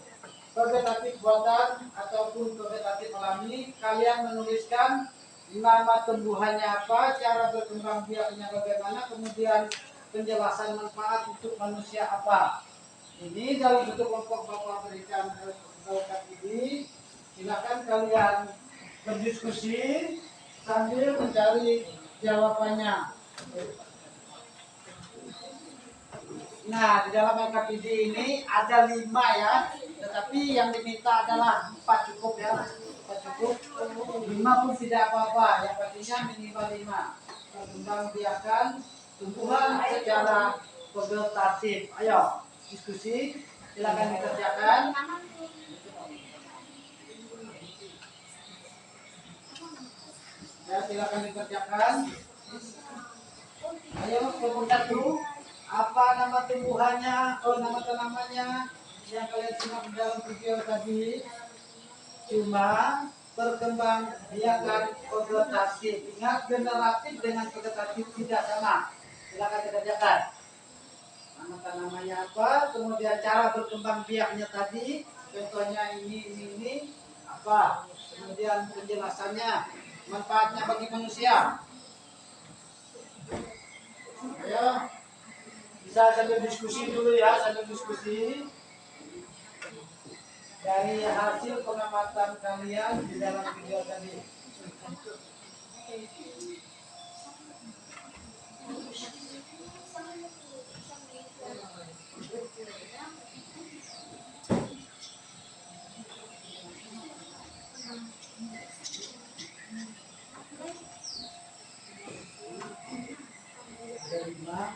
vegetatif buatan ataupun vegetatif alami. Kalian menuliskan nama tumbuhannya apa, cara berkembang biaknya bagaimana, kemudian penjelasan manfaat untuk manusia apa. Ini dalam bentuk kelompok Bapak berikan kelompok ini. Silakan kalian berdiskusi sambil mencari jawabannya. Nah, di dalam LKPD ini ada 5 ya, tetapi yang diminta adalah 4 cukup ya, 4 cukup. 5 pun tidak apa-apa, yang pentingnya minimal 5. Berkembang biakan tumbuhan secara vegetatif. Ayo diskusi, silakan dikerjakan. Ya, silakan dikerjakan. Ayo kelompok 1. Apa nama tumbuhannya, nama tanamannya yang kalian simak dalam video tadi? Cuma berkembang biakan vegetatif. Ingat, generatif dengan vegetatif tidak sama. Silakan dikerjakan. Nama tanamannya apa, kemudian cara berkembang biaknya tadi, contohnya ini apa, kemudian penjelasannya, manfaatnya bagi manusia. Ayo, bisa sambil diskusi dulu ya, sambil diskusi dari hasil pengamatan kalian di dalam video tadi. Ada 5.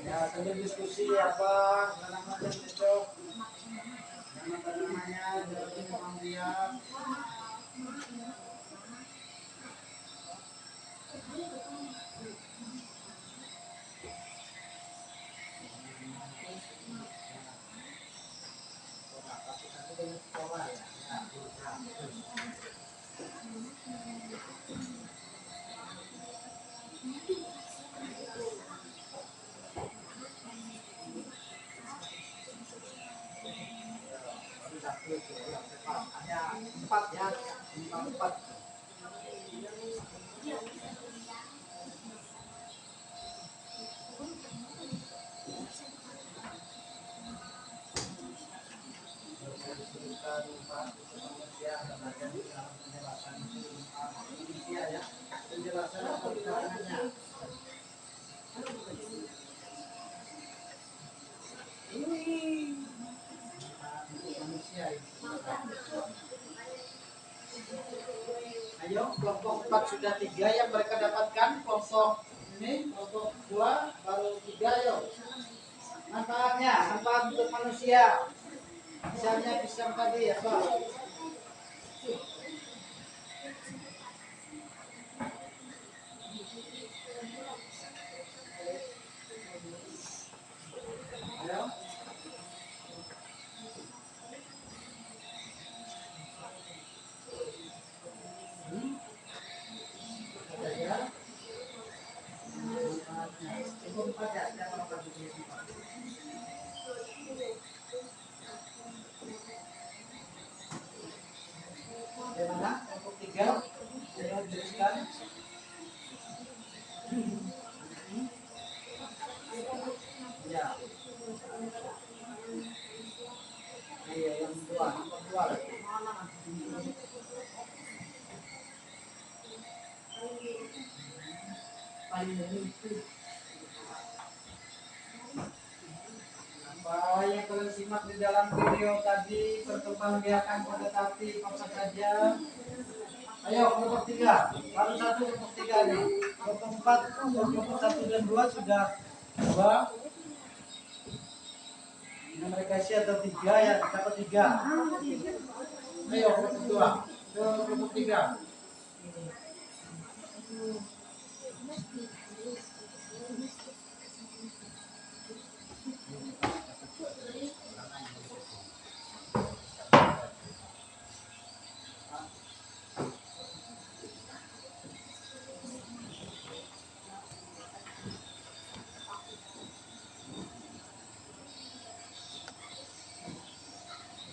Ya, sambil diskusi apa namanya cocok, namanya dari memang dia. Hanya 4 ya, 4. Penjelasan perkembangannya. Ayo, kelompok 4 sudah 3 yang mereka dapatkan. Kelompok ini, kelompok 2 baru 3. Ayo, manfaat untuk manusia. Misalnya pisang tadi apa? Ayo. Bagaimana? Kelompok 3 saya jelaskan. Apa yang kalian simak di dalam video tadi perkembangbiakan pada tapi apa saja? Ayo kelompok 3, baru satu kelompok 3 nih. Kelompok 4, kelompok 1 dan 2 sudah 2. Ini mereka isi atau 3 ya, dapat 3. Ayo kelompok 2, ke kelompok 3.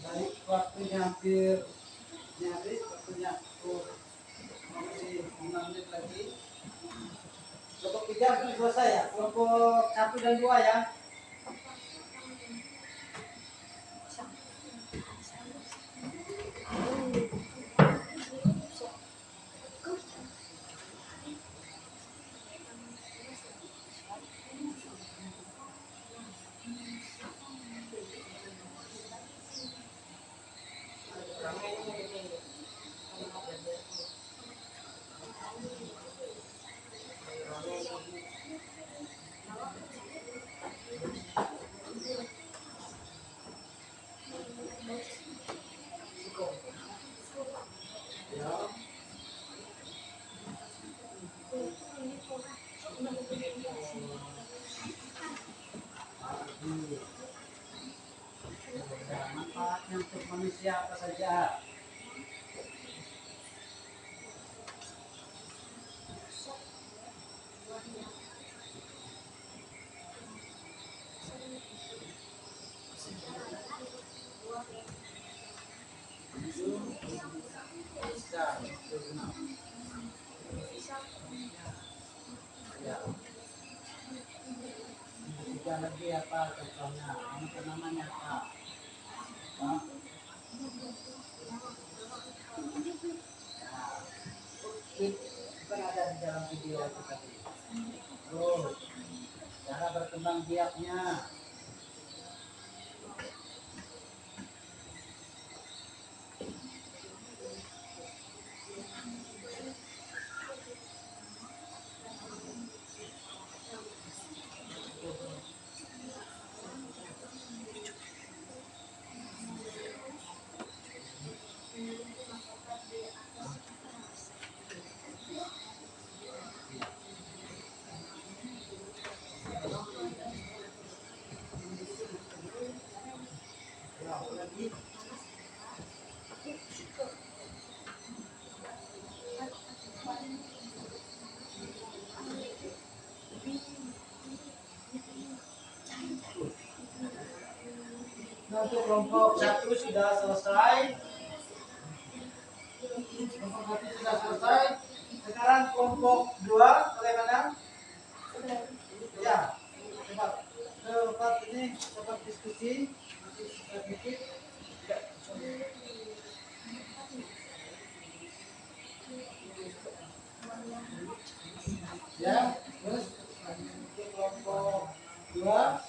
Baik, waktunya hampir habis, waktunya masih 5 menit lagi. Kelompok 3 sudah selesai ya, kelompok 1 dan 2 ya. Manfaatnya untuk manusia apa saja? Bisa, ya. Tiga lagi apa contohnya? Ini namanya apa? Hah? Bukan ada di dalam video itu tadi. Terus cara berkembang biaknya. Untuk kelompok 1 sudah selesai. Kelompok 1 sudah selesai. Sekarang kelompok 2 bagaimana? Ya, coba kelompok ini coba diskusi. Masih sedikit. Ya, terus untuk kelompok 2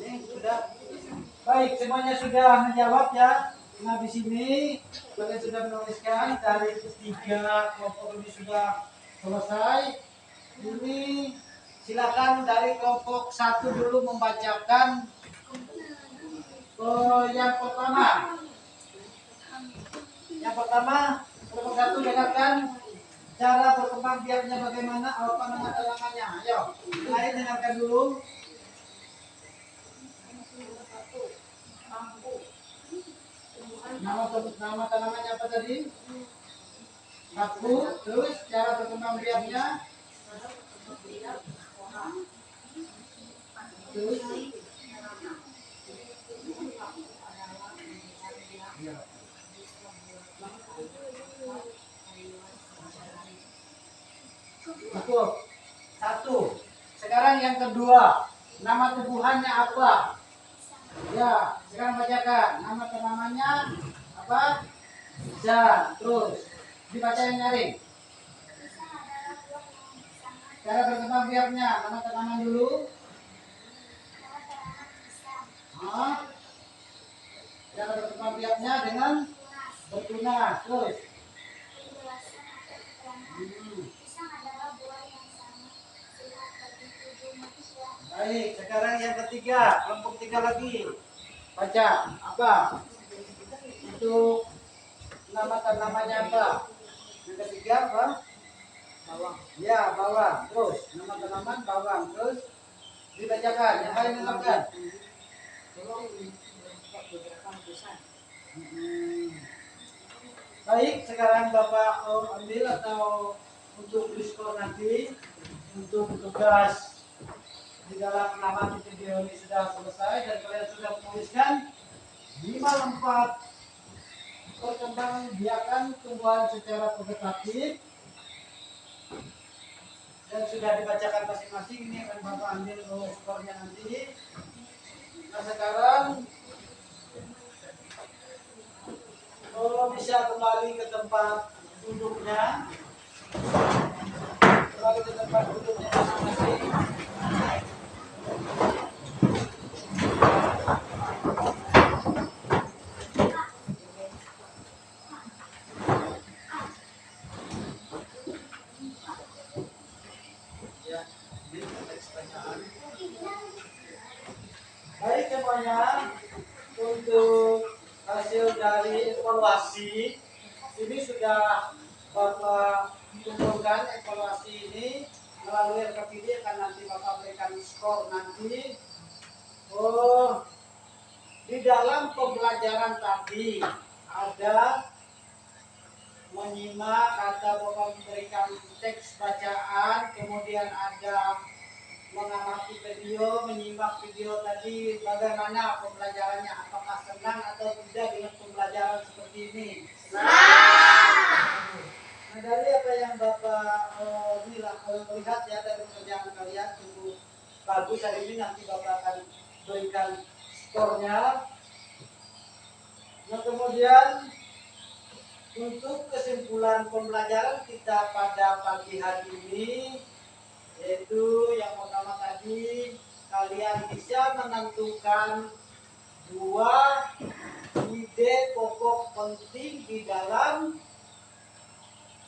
ini sudah baik, semuanya sudah menjawab ya. Nah di sini kalian sudah menuliskan dari 3 kelompok ini sudah selesai. Ini silakan dari kelompok 1 dulu membacakan yang pertama. Yang pertama kelompok 1 dengarkan cara berkembang biaknya bagaimana, apa nama tanamannya. Ayo, lain dengarkan dulu. Nama tanamannya apa tadi? Bambu. Terus cara berkembang biaknya. Terus ya. Cukup. 1. Sekarang yang kedua, nama tumbuhannya apa? Ya, sekarang bacakan nama tanamannya Apa? Bisa. Terus dibaca yang nyaring. Pisang adalah buah yang bersama Cara berkembang biaknya, nama tanaman dulu. nama tanaman pisang. Hah? Cara berkembang biaknya dengan Tunas. bertunas. Terus. Penjelasan atau keterangan. Hmm. Pisang adalah buah yang sangat sehat bagi tubuh manusia. Baik, sekarang yang ketiga, kelompok 3 lagi. Baca apa? Itu nama tanamannya apa? Yang ketiga apa? Bawang. Ya, bawang. Terus nama tanaman bawang. Terus dibacakan. Yang lain dengarkan. Hmm. Baik, sekarang Bapak ambil atau untuk diskon nanti untuk tugas di dalam nama video ini sudah selesai dan kalian sudah menuliskan 5 perkembangbiakan tumbuhan secara vegetatif dan sudah dibacakan masing-masing. Ini akan Bapak ambil skornya nanti. Nah sekarang bisa kembali ke tempat duduknya, kembali ke tempat duduknya masing-masing. Baik semuanya, untuk hasil dari evaluasi ini sudah Bapak kumpulkan. Evaluasi ini melalui RKPD akan nanti Bapak berikan skor nanti. Di dalam pembelajaran tadi ada menyimak, ada Bapak memberikan teks bacaan, kemudian ada mengamati video, menyimak video tadi. Bagaimana pembelajarannya? Apakah senang atau tidak dengan pembelajaran seperti ini? Nah dari apa yang Bapak melihat ya dari pekerjaan kalian cukup bagus hari ini, nanti Bapak akan berikan skornya. Nah kemudian untuk kesimpulan pembelajaran kita pada pagi hari ini, yaitu yang pertama tadi, kalian bisa menentukan 2 ide pokok penting di dalam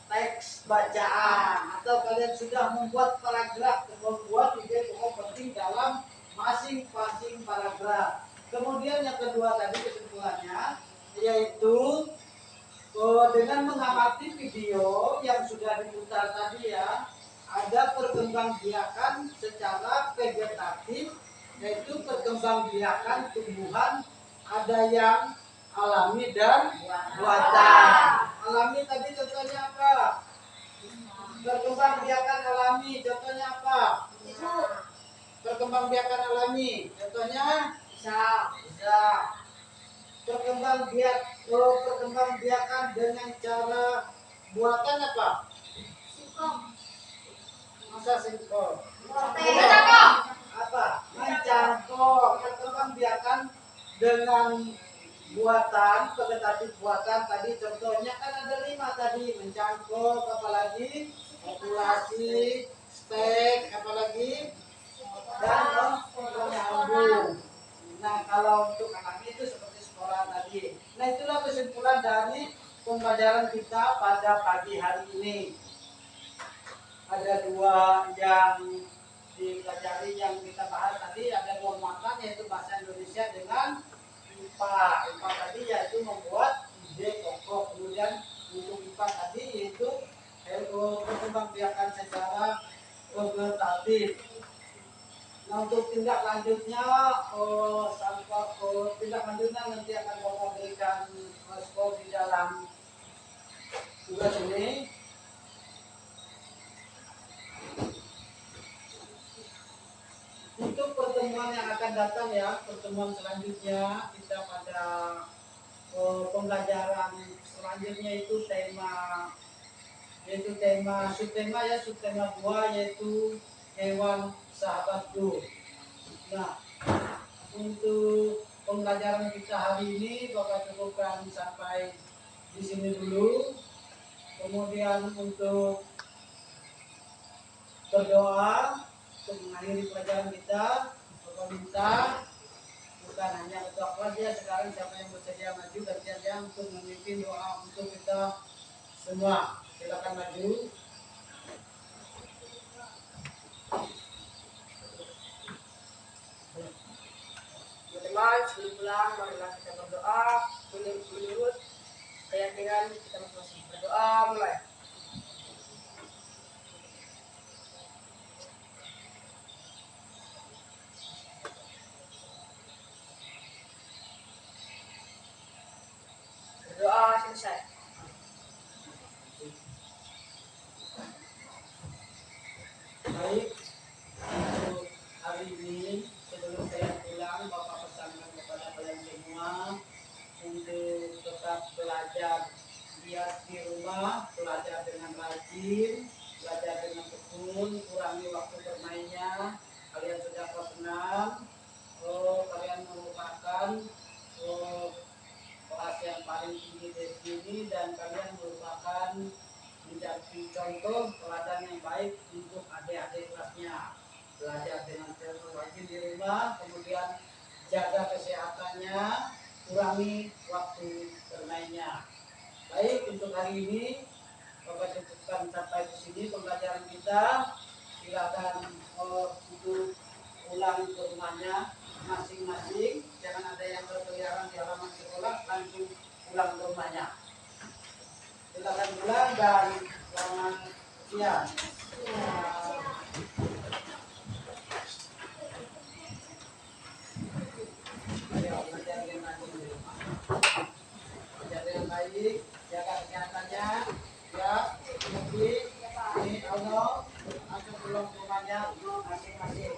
teks bacaan, atau kalian sudah membuat paragraf, membuat ide pokok penting dalam masing-masing paragraf. Kemudian yang kedua tadi kesimpulannya, yaitu dengan mengamati video yang sudah diputar tadi ya, ada perkembangbiakan secara vegetatif, yaitu perkembangbiakan tumbuhan, ada yang alami dan buatan. Alami tadi contohnya apa? Perkembangbiakan alami contohnya apa? Perkembangbiakan alami contohnya bisa. Perkembangbiakan dengan cara buatan apa? Masa singkong. Apa? Mencangkok. Perkembangbiakan dengan buatan, vegetatif buatan tadi contohnya kan ada 5 tadi, mencangkok, apalagi populasi, stek, apalagi dan menyambung. Nah kalau untuk alami itu seperti sekolah tadi. Nah itulah kesimpulan dari pembelajaran kita pada pagi hari ini. Ada 2 yang dipelajari yang kita bahas tadi, ada 2 mata, yaitu bahasa Indonesia dengan IPA. IPA tadi yaitu membuat ide pokok. Kemudian untuk IPA tadi yaitu perkembangbiakan secara vegetatif. Nah untuk tindak lanjutnya, nanti akan Bapak berikan skor di dalam tugas ini. Untuk pertemuan yang akan datang ya, pertemuan selanjutnya kita pada pembelajaran selanjutnya itu subtema 2 yaitu hewan sahabatku. Nah untuk pembelajaran kita hari ini Bapak cukupkan sampai di sini dulu. Kemudian untuk berdoa untuk mengakhiri pelajaran kita, Bapak minta bukan hanya ketua kelas ya, sekarang siapa yang bersedia maju dan siapa untuk memimpin doa untuk kita semua. Silakan maju. Teman-teman, sebelum pulang, marilah kita berdoa menurut keyakinan kita masing-masing. Berdoa mulai. Berdoa selesai. Baik, untuk hari ini sebelum saya pulang, Bapak pesankan kepada kalian semua untuk tetap belajar giat di rumah, belajar dengan rajin, belajar dengan tekun, kurangi waktu bermainnya. Kalian sudah kelas 6, kalian merupakan kelas yang paling tinggi di sini dan kalian merupakan menjadi contoh teladan yang baik untuk adik-adik kelasnya. Belajar dengan rajin di rumah, kemudian jaga kesehatannya, kurangi waktu bermainnya. Baik, untuk hari ini Bapak cukupkan sampai di sini pembelajaran kita. Silakan untuk pulang ke rumahnya masing-masing. Jangan ada yang berkeliaran di halaman sekolah, langsung pulang ke rumahnya. Silakan pulang dan selamat siang. Ayo belajar dengan baik, jaga kesehatannya. Ya, ini Allah, aku pulang ke rumahnya masing-masing.